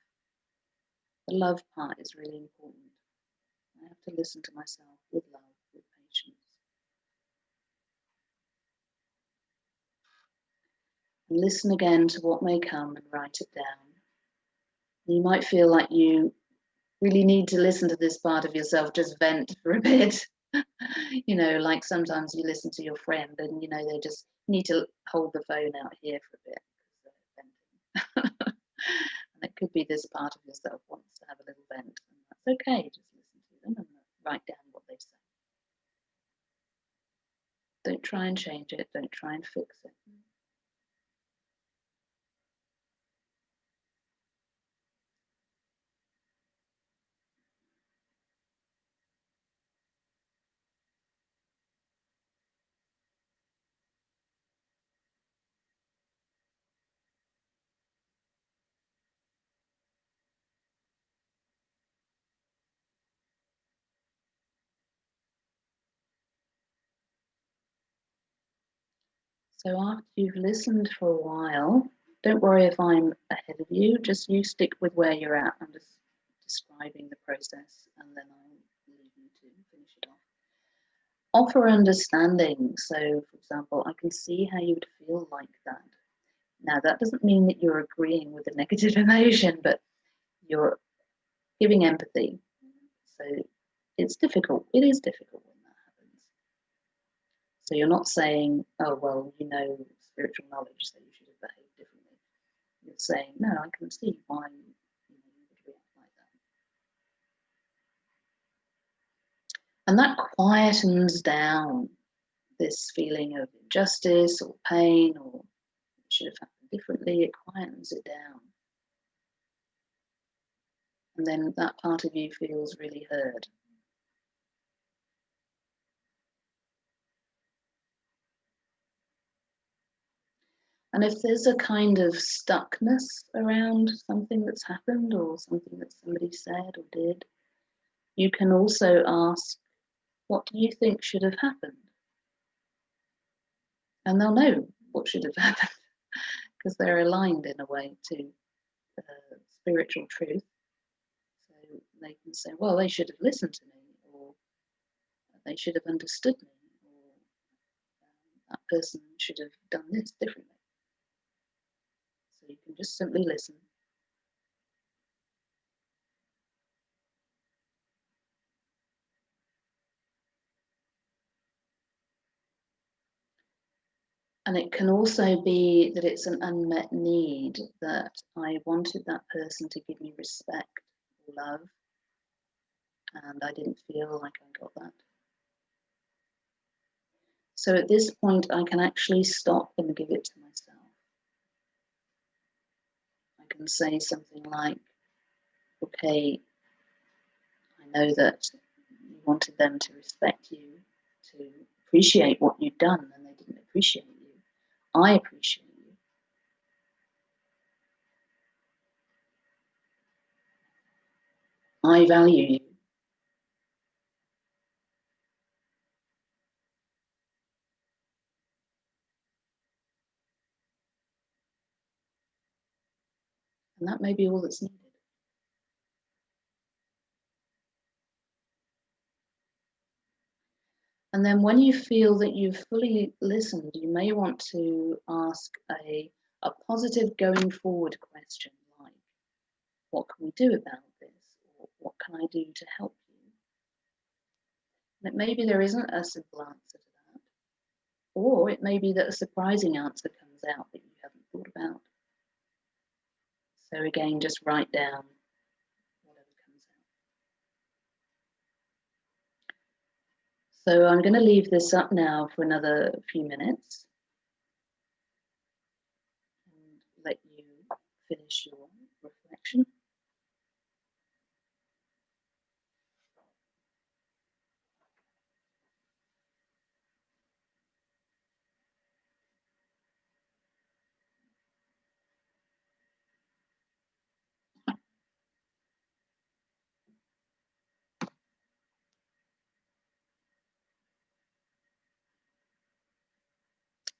The love part is really important. I have to listen to myself with love, with patience. And listen again to what may come and write it down. You might feel like you really need to listen to this part of yourself, just vent for a bit. You know, like sometimes you listen to your friend and, you know, they just need to hold the phone out here for a bit because they're venting. And it could be this part of yourself wants to have a little vent, and that's okay. Just listen to them and write down what they say. Don't try and change it. Don't try and fix it. So after you've listened for a while, don't worry if I'm ahead of you, just you stick with where you're at. I'm just describing the process and then I'll leave you to finish it off. Offer understanding. So, for example, I can see how you would feel like that. Now, that doesn't mean that you're agreeing with a negative emotion, but you're giving empathy. So it's difficult. It is difficult when that happens. So you're not saying, oh, well, you know spiritual knowledge, so you should have behaved differently. You're saying, no, I can see why you would react like that. And that quietens down this feeling of injustice or pain or it should have happened differently. It quietens it down. And then that part of you feels really heard. And if there's a kind of stuckness around something that's happened or something that somebody said or did, you can also ask, what do you think should have happened? And they'll know what should have happened because they're aligned in a way to spiritual truth. So they can say, well, they should have listened to me, or they should have understood me, or that person should have done this differently. So you can just simply listen. And it can also be that it's an unmet need, that I wanted that person to give me respect or love, and I didn't feel like I got that. So at this point, I can actually stop and give it to myself. I can say something like, okay, I know that you wanted them to respect you, to appreciate what you'd done, and they didn't appreciate you. I appreciate you. I value you. And that may be all that's needed. And then when you feel that you've fully listened, you may want to ask a positive going forward question like, what can we do about this? Or what can I do to help you? And maybe there isn't a simple answer to that. Or it may be that a surprising answer comes out that you haven't thought about. So again, just write down whatever comes out. So I'm going to leave this up now for another few minutes and let you finish your reflection.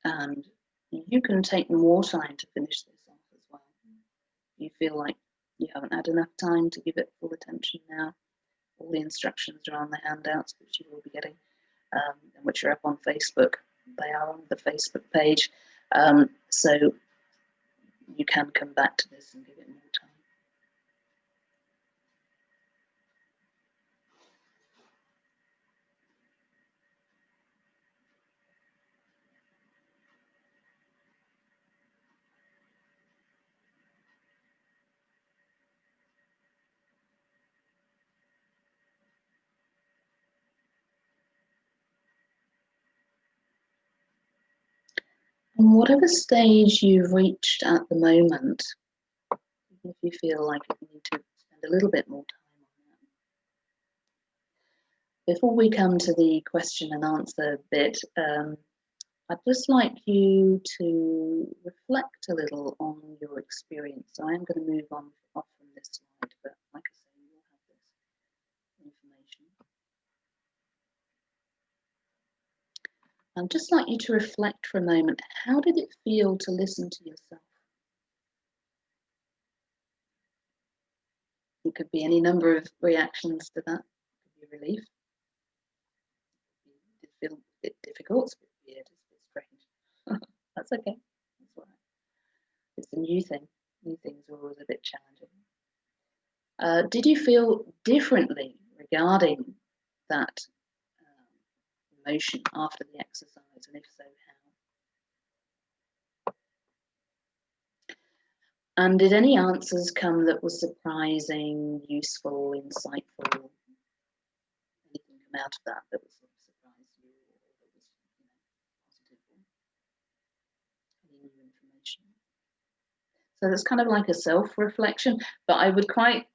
And you can take more time to finish this off as well. You feel like you haven't had enough time to give it full attention now, All the instructions are on the handouts, which you will be getting, and which are up on Facebook. They are on the Facebook page, so you can come back to this and give it more time. And whatever stage you've reached at the moment, even if you feel like you need to spend a little bit more time on that. Before we come to the question and answer bit, I'd just like you to reflect a little on your experience. So I am going to move on off from this slide, but like I say, you will have this information. I'd just like you to reflect for a moment. How did it feel to listen to yourself? It could be any number of reactions to that. It could be relief. It feel a bit difficult, it's a bit weird, it's a bit strange. That's okay. That's all right. It's a new thing. New things are always a bit challenging. Did you feel differently regarding that emotion after the exercise, and if so, how? And did any answers come that were surprising, useful, insightful? Anything come out of that that was sort of surprised you, or that was, positive, any new information? So that's kind of like a self-reflection, but I would quite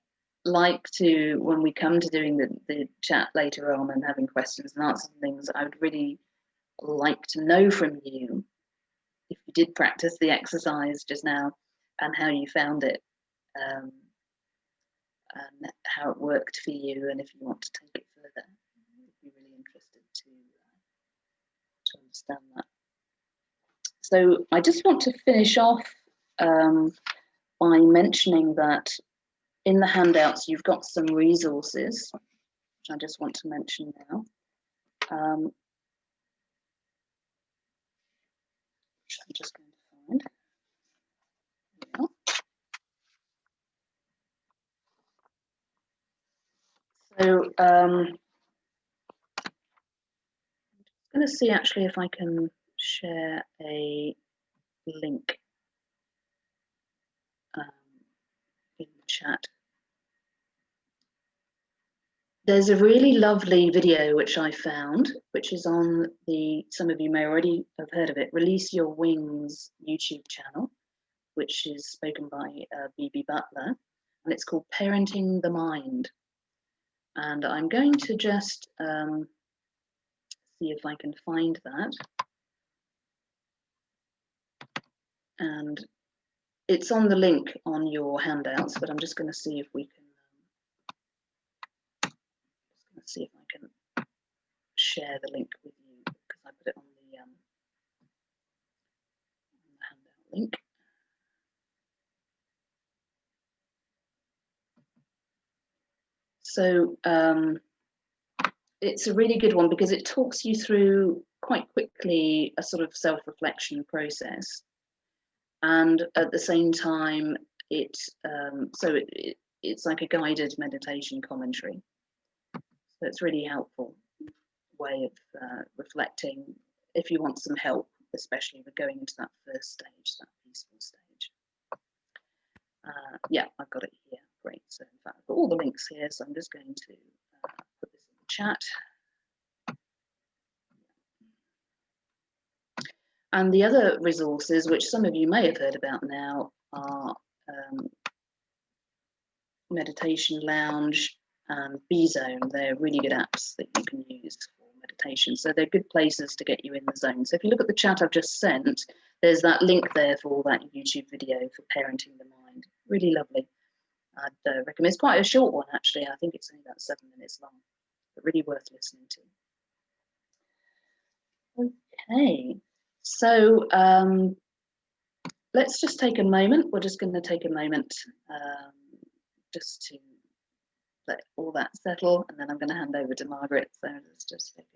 like to, when we come to doing the chat later on and having questions and answers and things, I would really like to know from you if you did practice the exercise just now and how you found it, and how it worked for you, and if you want to take it further. I'd be really interested to understand that. So I just want to finish off by mentioning that in the handouts you've got some resources, which I just want to mention now. Which I'm just going to find. So I'm going to see actually if I can share a link in the chat. There's a really lovely video which I found, which is on the, some of you may already have heard of it, Release Your Wings YouTube channel, which is spoken by B.B. Butler, and it's called Parenting the Mind. And I'm going to just see if I can find that. And it's on the link on your handouts, but I'm just going to see if we can, see if I can share the link with you, because I put it on the handout link. So it's a really good one because it talks you through quite quickly a sort of self-reflection process, and at the same time it's like a guided meditation commentary. So it's really helpful way of reflecting if you want some help, especially with going into that first stage, that peaceful stage. Yeah, I've got it here. Great. So in fact, I've got all the links here, so I'm just going to put this in the chat. And the other resources, which some of you may have heard about now, are Meditation Lounge and B-Zone. They're really good apps that you can use for meditation. So they're good places to get you in the zone. So if you look at the chat I've just sent, there's that link there for that YouTube video for Parenting the Mind. Really lovely. I'd recommend. It's quite a short one, actually. I think it's only about 7 minutes long, but really worth listening to. Okay, so let's just take a moment. We're just going to take a moment just to let all that settle, and then I'm going to hand over to Margaret. So let's just take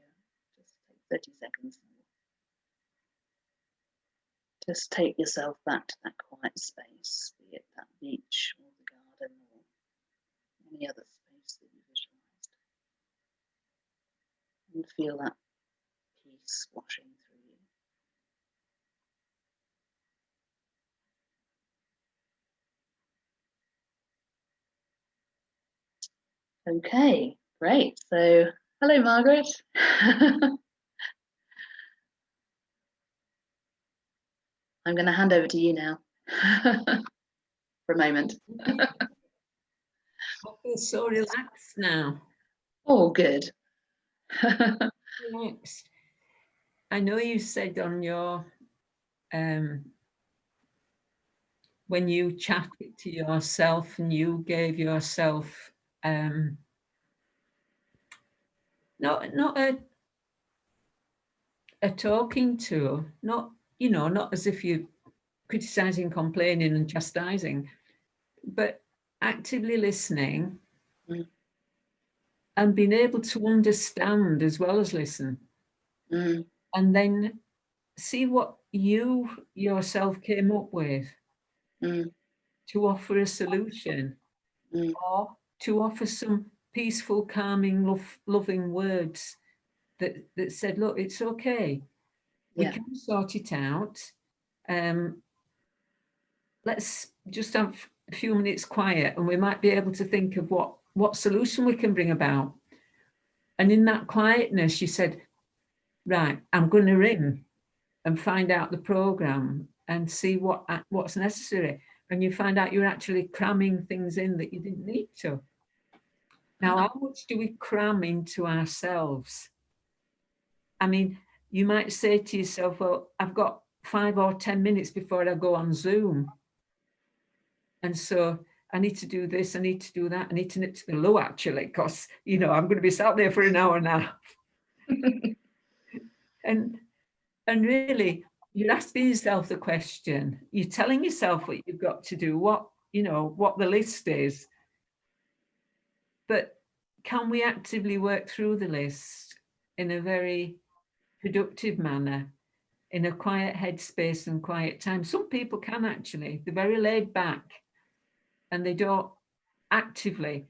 30 seconds. Just take yourself back to that quiet space, be it that beach or the garden or any other space that you visualized. And feel that peace washing through you. Okay, great. So, hello, Margaret. I'm going to hand over to you now for a moment. I feel so relaxed now. Oh, good. Relaxed. I know you said on your when you chatted to yourself and you gave yourself not a talking to, not not as if you're criticizing, complaining and chastising, but actively listening and being able to understand as well as listen, and then see what you yourself came up with to offer a solution or to offer some peaceful, calming, loving words that said, look, it's okay. We can sort it out. Let's just have a few minutes quiet and we might be able to think of what solution we can bring about. And in that quietness, she said, right, I'm going to ring and find out the program and see what's necessary. And you find out you're actually cramming things in that you didn't need to. Now, how much do we cram into ourselves? I mean, you might say to yourself, well, I've got 5 or 10 minutes before I go on Zoom. And so I need to do this, I need to do that, I need to nip to the loo actually, because, I'm going to be sat there for an hour and a half. And really, you're asking yourself the question, you're telling yourself what you've got to do, what the list is. But can we actively work through the list in a very productive manner, in a quiet headspace and quiet time? Some people can actually, they're very laid back and they don't actively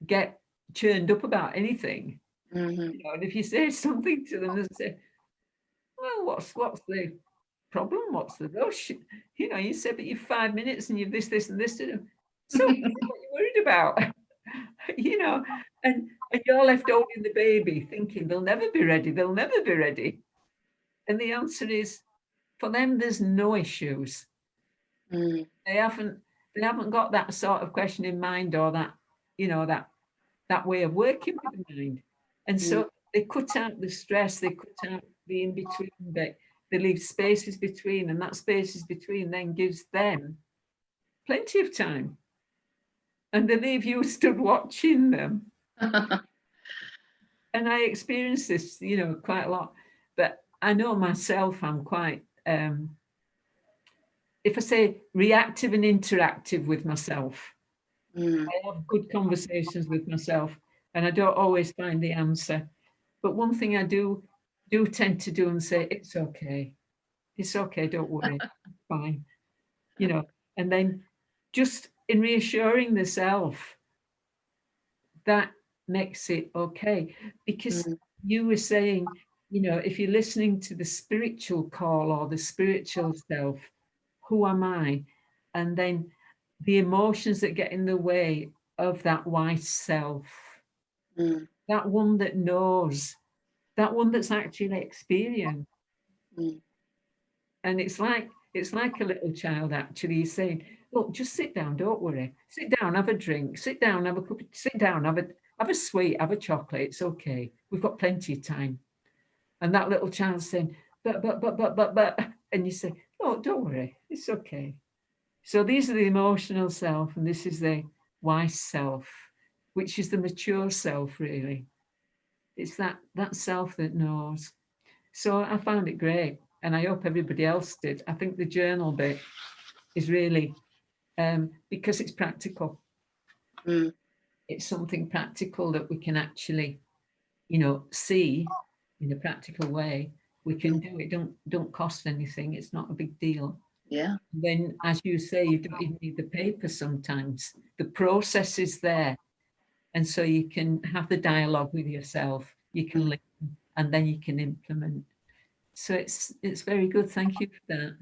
get churned up about anything. And if you say something to them, they say, well, what's the problem? What's the rush? You say, but you've 5 minutes and you've this, and this. So what are you worried about? And you're left holding the baby thinking they'll never be ready. They'll never be ready. And the answer is, for them, there's no issues. They haven't got that sort of question in mind or that, that way of working with the mind. And so they cut out the stress, they cut out the in-between bit, they leave spaces between, and that spaces between then gives them plenty of time. And they leave you stood watching them. And I experienced this, quite a lot. But I know myself, I'm quite, if I say reactive and interactive with myself, I have good conversations with myself and I don't always find the answer. But one thing I do tend to do and say, it's okay, don't worry, it's fine, and then just in reassuring the self, that makes it okay. Because you were saying, if you're listening to the spiritual call or the spiritual self, who am I? And then the emotions that get in the way of that wise self, that one that knows, that one that's actually experienced. And it's like a little child actually saying, look, just sit down, don't worry. Sit down, have a drink, sit down, have a cup, sit down, have a sweet, have a chocolate, it's okay. We've got plenty of time. And that little child saying, but, and you say, oh, don't worry, it's okay. So these are the emotional self, and this is the wise self, which is the mature self, really. It's that self that knows. So I found it great, and I hope everybody else did. I think the journal bit is really, because it's practical. it's something practical that we can actually, you know, see in a practical way. We can do it. Don't cost anything. It's not a big deal. Yeah. Then, as you say, you don't even need the paper sometimes. The process is there. And so you can have the dialogue with yourself. You can listen, and then you can implement. So it's very good. Thank you for that.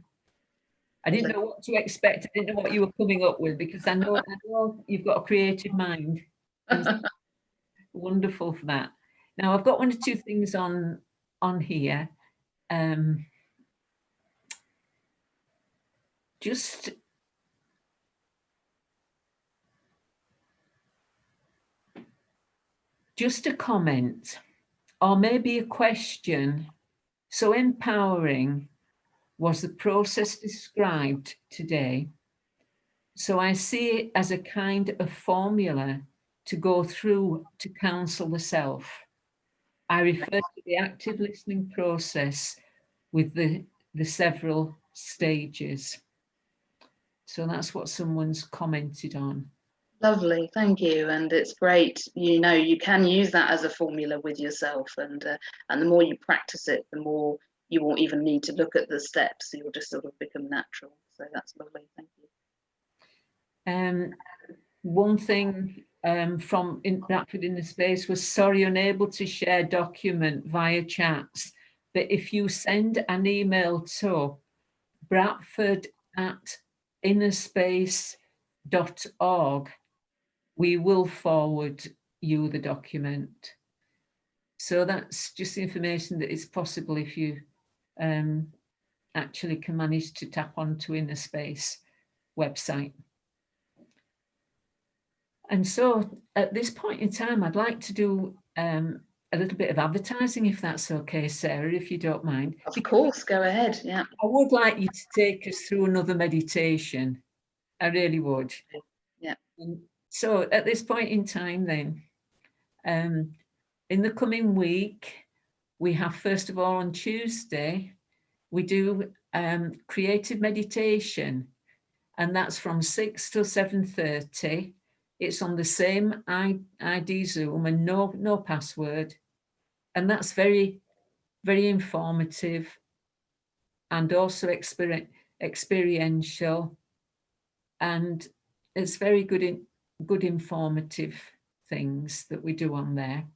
I didn't know what to expect. I didn't know what you were coming up with, because I know you've got a creative mind. And it's wonderful for that. Now I've got one or two things on here. Just a comment, or maybe a question. So empowering was the process described today. So I see it as a kind of formula to go through to counsel the self. I refer to the active listening process with the several stages. So that's what someone's commented on. Lovely, thank you. And it's great, you know, you can use that as a formula with yourself, and the more you practice it, the more you won't even need to look at the steps. You'll just sort of become natural. So that's lovely, thank you. One thing from Bradford in the Space was, sorry, unable to share document via chats, but if you send an email to bradford@innerspace.org, we will forward you the document. So that's just the information that is possible if you actually can manage to tap onto Inner Space website. And so at this point in time, I'd like to do a little bit of advertising, if that's okay, Sarah, if you don't mind. Of course, go ahead, yeah. I would like you to take us through another meditation. I really would. Yeah. And so at this point in time then, in the coming week, we have, first of all, on Tuesday, we do creative meditation, and that's from 6 till 7:30. It's on the same ID Zoom and no password. And that's very, very informative and also experiential. And it's very good informative things that we do on there.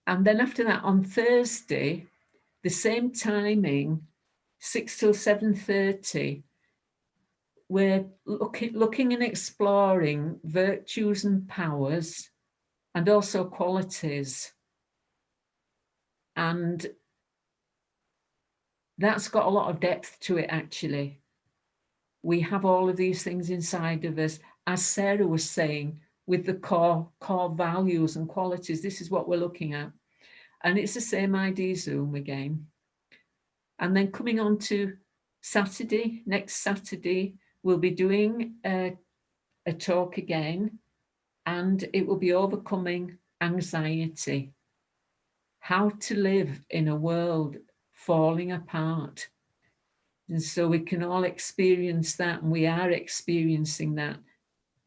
And then after that, on Thursday, the same timing, 6 till 7:30, we're looking and exploring virtues and powers, and also qualities. And that's got a lot of depth to it, actually. We have all of these things inside of us, as Sarah was saying, with the core values and qualities. This is what we're looking at. And it's the same ID Zoom again. And then coming on to Saturday, next Saturday, we'll be doing a talk again, and it will be overcoming anxiety. How to live in a world falling apart. And so we can all experience that, and we are experiencing that.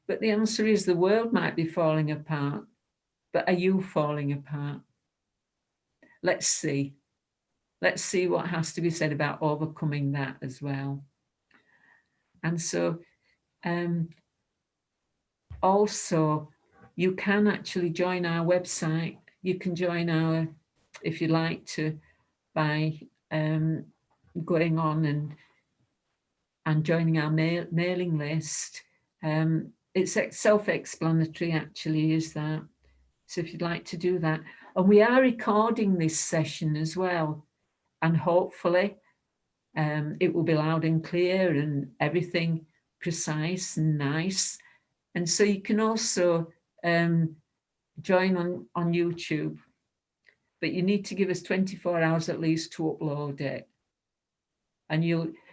But the answer is, the world might be falling apart, but are you falling apart? Let's see. Let's see what has to be said about overcoming that as well. And so also, you can actually join our website. You can join our, if you like to, by going on and joining our mailing list. It's self-explanatory, actually, is that. So if you'd like to do that. And we are recording this session as well. And hopefully it will be loud and clear and everything precise and nice. And so you can also join on YouTube, but you need to give us 24 hours at least to upload it. And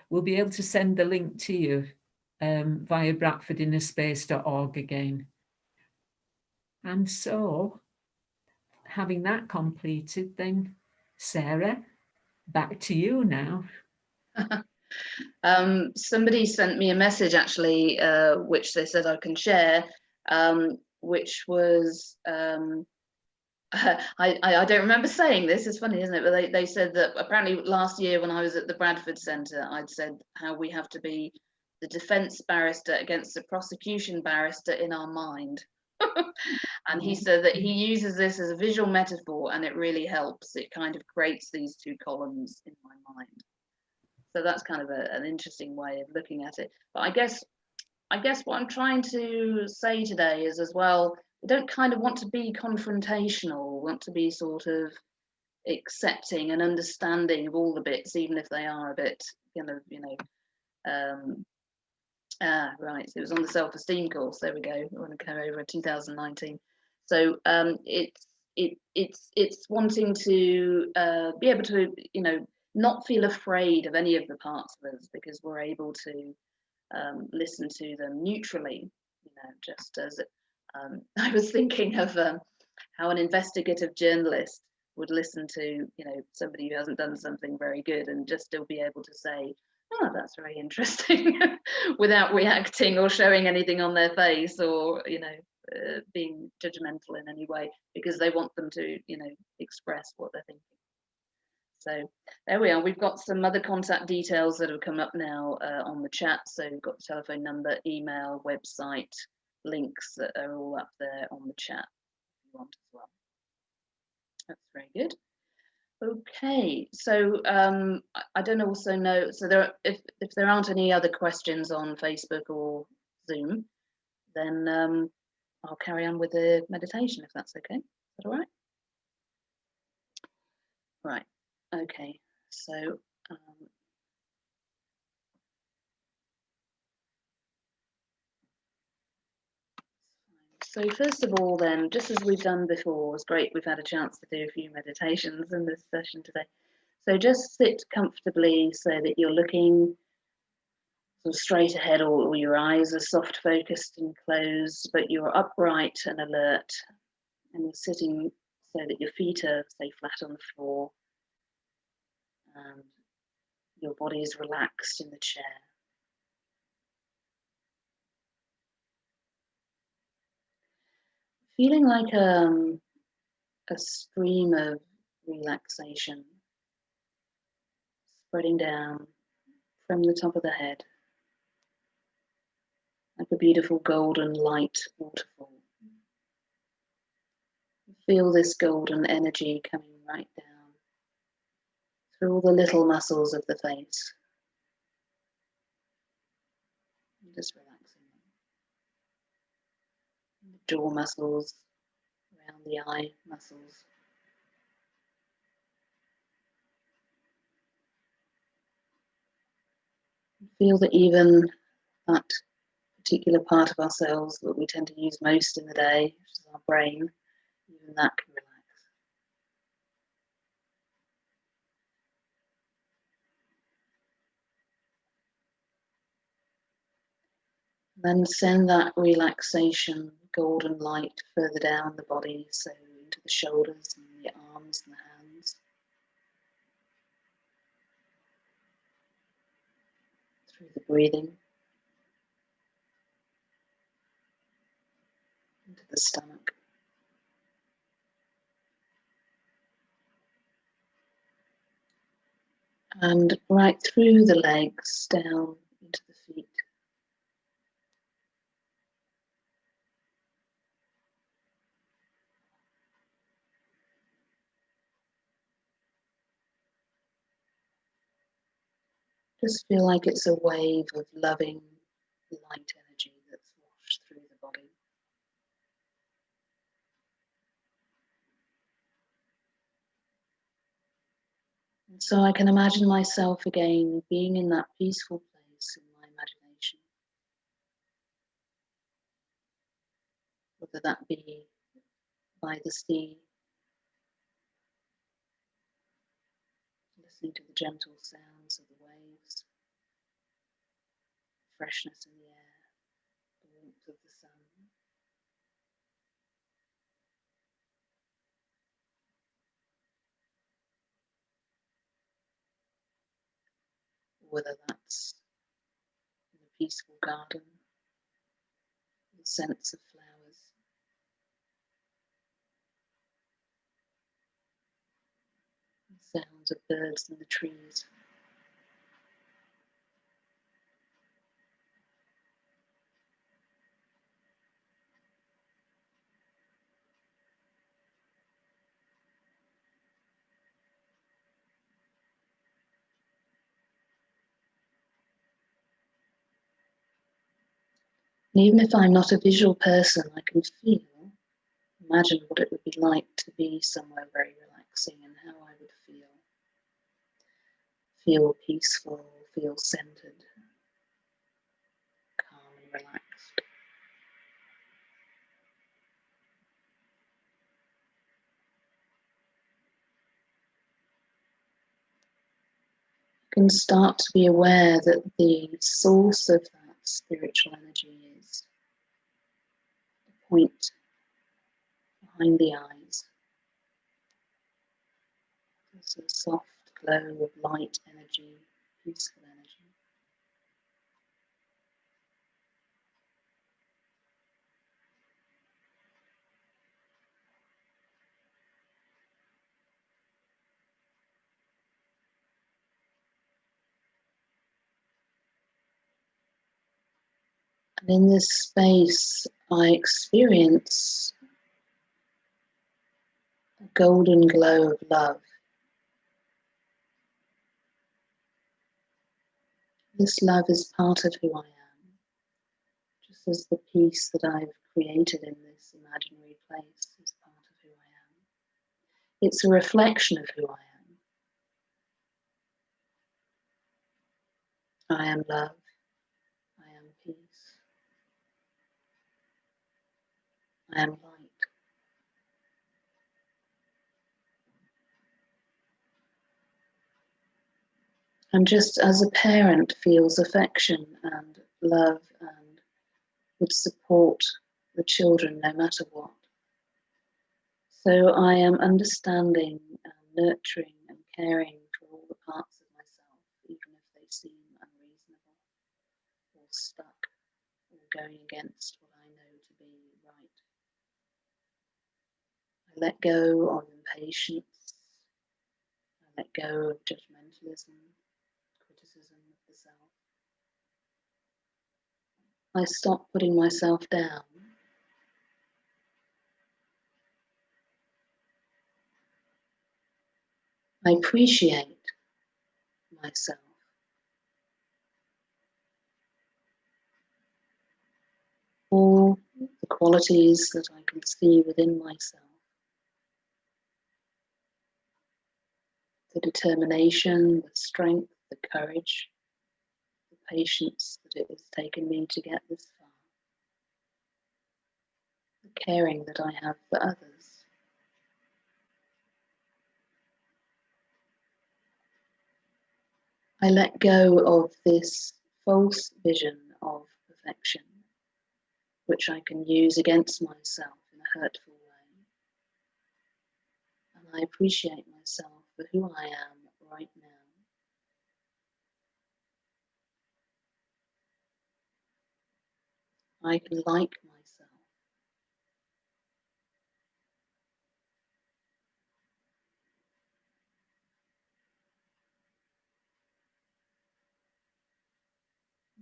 we'll be able to send the link to you via bradfordinnerspace.org again. And so, having that completed, then Sarah, back to you now. Somebody sent me a message, actually, which they said I can share, which was, I don't remember saying this, it's funny, isn't it? But they said that apparently last year when I was at the Bradford Centre, I'd said how we have to be the defence barrister against the prosecution barrister in our mind. And he said that he uses this as a visual metaphor and it really helps. It kind of creates these two columns in my mind. So that's kind of an interesting way of looking at it. But I guess what I'm trying to say today is, as well, we don't kind of want to be confrontational, we want to be sort of accepting and understanding of all the bits, even if they are a bit kind of, right, so it was on the self-esteem course, there we go, we want to go over 2019. So it's wanting to be able to, not feel afraid of any of the parts of us, because we're able to listen to them neutrally, just as I was thinking of how an investigative journalist would listen to, somebody who hasn't done something very good and just still be able to say, oh, that's very interesting, without reacting or showing anything on their face, or being judgmental in any way, because they want them to, express what they're thinking. So there we are. We've got some other contact details that have come up now on the chat. So we've got the telephone number, email, website, links that are all up there on the chat if you want as well. That's very good. Okay, so I don't also know. So if there aren't any other questions on Facebook or Zoom, then I'll carry on with the meditation, if that's okay. Is that all right? Right. Okay. So. So first of all then, just as we've done before, it's great we've had a chance to do a few meditations in this session today. So just sit comfortably so that you're looking sort of straight ahead, or your eyes are soft focused and closed, but you're upright and alert, and you're sitting so that your feet are, say, flat on the floor, and your body is relaxed in the chair. Feeling like a stream of relaxation spreading down from the top of the head, like a beautiful golden light waterfall. Feel this golden energy coming right down through all the little muscles of the face. Just relaxing them. The jaw muscles, around the eye muscles. Feel that even that particular part of ourselves that we tend to use most in the day, which is our brain, even that can relax. Then send that relaxation, golden light, further down the body, so into the shoulders and the arms and the hands. Through the breathing. Into the stomach. And right through the legs, down into the feet. Just feel like it's a wave of loving light energy that's washed through the body. And so I can imagine myself again being in that peaceful place in my imagination. Whether that be by the sea, listening to the gentle sounds of the waves, freshness in the air, the warmth of the sun. Whether that's in a peaceful garden, the scents of flowers, sounds of birds in the trees. And even if I'm not a visual person, I can imagine what it would be like to be somewhere very relaxing and how I would feel. Feel peaceful, feel centered, calm and relaxed. You can start to be aware that the source of that spiritual energy is the point behind the eyes. There's a soft glow of light energy, peaceful energy. And in this space, I experience a golden glow of love. This love is part of who I am, just as the peace that I've created in this imaginary place is part of who I am. It's a reflection of who I am. I am love. I am peace. I am light. And just as a parent feels affection and love and would support the children no matter what, so I am understanding and nurturing and caring for all the parts of myself, even if they seem unreasonable or stuck or going against what I know to be right. I let go of impatience. I let go of judgmentalism, criticism of the self. I stop putting myself down. I appreciate myself. All the qualities that I can see within myself. The determination, the strength, the courage, the patience that it has taken me to get this far. The caring that I have for others. I let go of this false vision of perfection, which I can use against myself in a hurtful way. And I appreciate myself for who I am right now. I can like myself.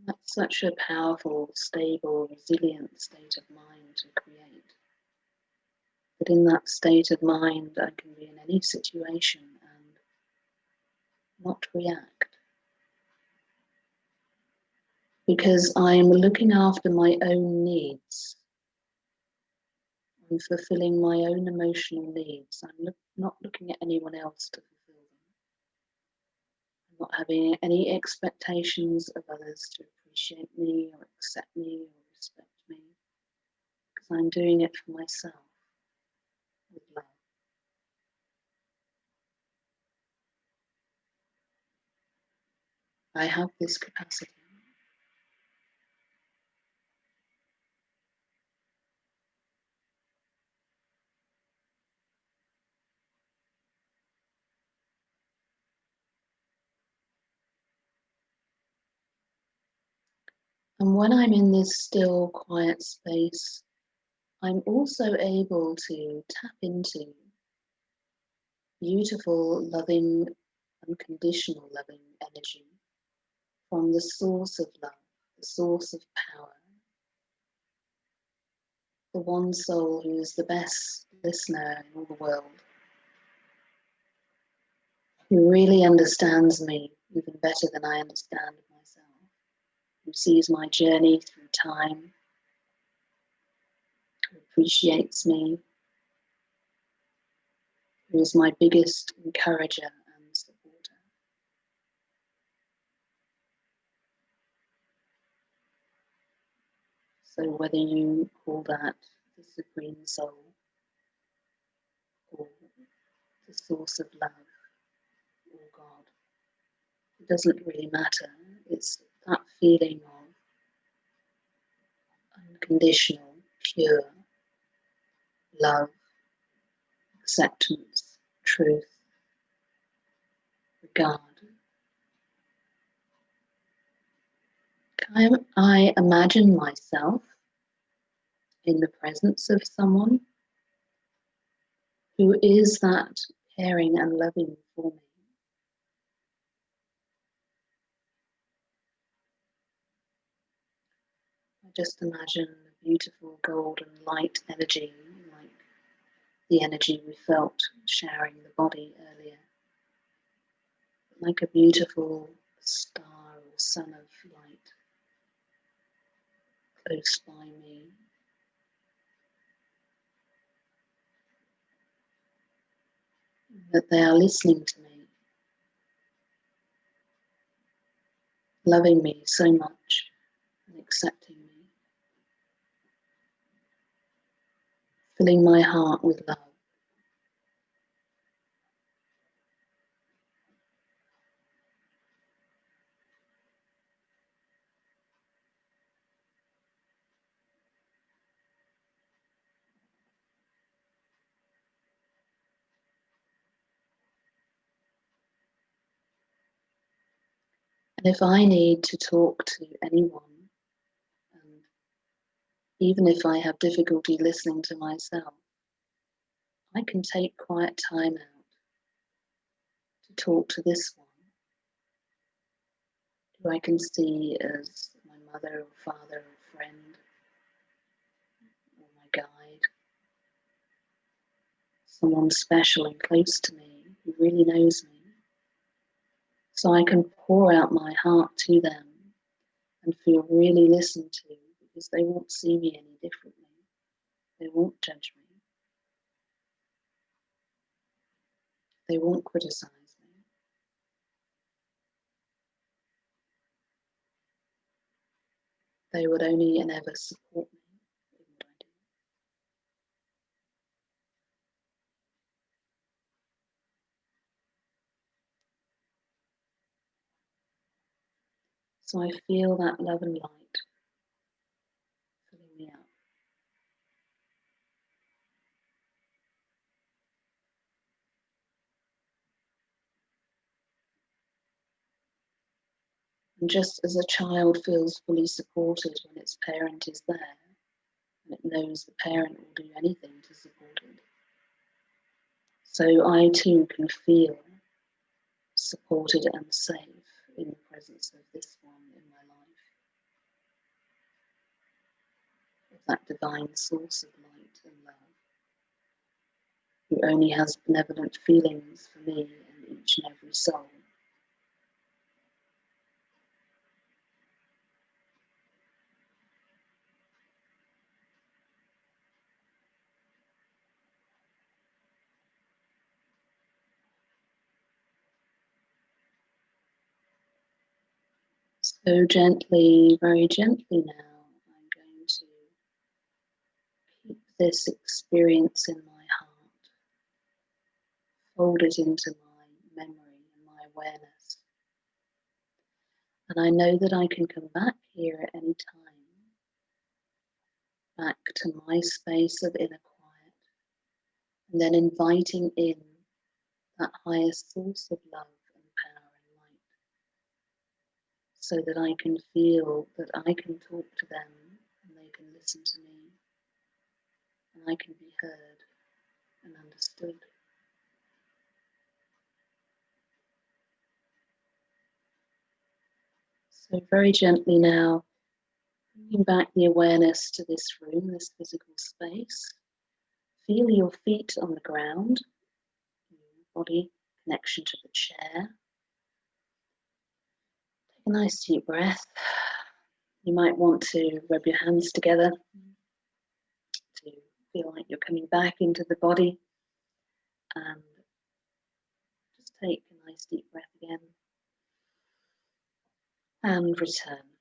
That's such a powerful, stable, resilient state of mind to create. But in that state of mind, I can be in any situation and not react. Because I am looking after my own needs. I'm fulfilling my own emotional needs. I'm not looking at anyone else to fulfill them. I'm not having any expectations of others to appreciate me or accept me or respect me. Because I'm doing it for myself with love. I have this capacity. And when I'm in this still, quiet space, I'm also able to tap into beautiful, loving unconditional loving energy from the source of love, the source of power, the one soul who is the best listener in all the world, who really understands me even better than I understand myself, who sees my journey through time, who appreciates me, who is my biggest encourager and supporter. So whether you call that the Supreme Soul or the source of love or God, it doesn't really matter. It's that feeling of unconditional, pure love, acceptance, truth, regard. Can I imagine myself in the presence of someone who is that caring and loving for me? I just imagine the beautiful golden light energy, like the energy we felt showering the body earlier, like a beautiful star or sun of light close by me. That they are listening to me, loving me so much and accepting me, filling my heart with love. And if I need to talk to anyone, and even if I have difficulty listening to myself, I can take quiet time out to talk to this one, who I can see as my mother or father or friend or my guide, someone special and close to me who really knows me. So I can pour out my heart to them and feel really listened to, because they won't see me any differently. They won't judge me. They won't criticize me. They would only and ever support me in what I do. So I feel that love and light filling me up. And just as a child feels fully supported when its parent is there, and it knows the parent will do anything to support it, so I too can feel supported and safe in the presence of this one in my life, of that divine source of light and love, who only has benevolent feelings for me and each and every soul. So gently, very gently now, I'm going to keep this experience in my heart, fold it into my memory and my awareness. And I know that I can come back here at any time, back to my space of inner quiet, and then inviting in that highest source of love and power and light, so that I can feel that I can talk to them and they can listen to me, and I can be heard and understood. So very gently now, bringing back the awareness to this room, this physical space. Feel your feet on the ground, your body connection to the chair. Take a nice deep breath. You might want to rub your hands together to feel like you're coming back into the body. And just take a nice deep breath again. And return.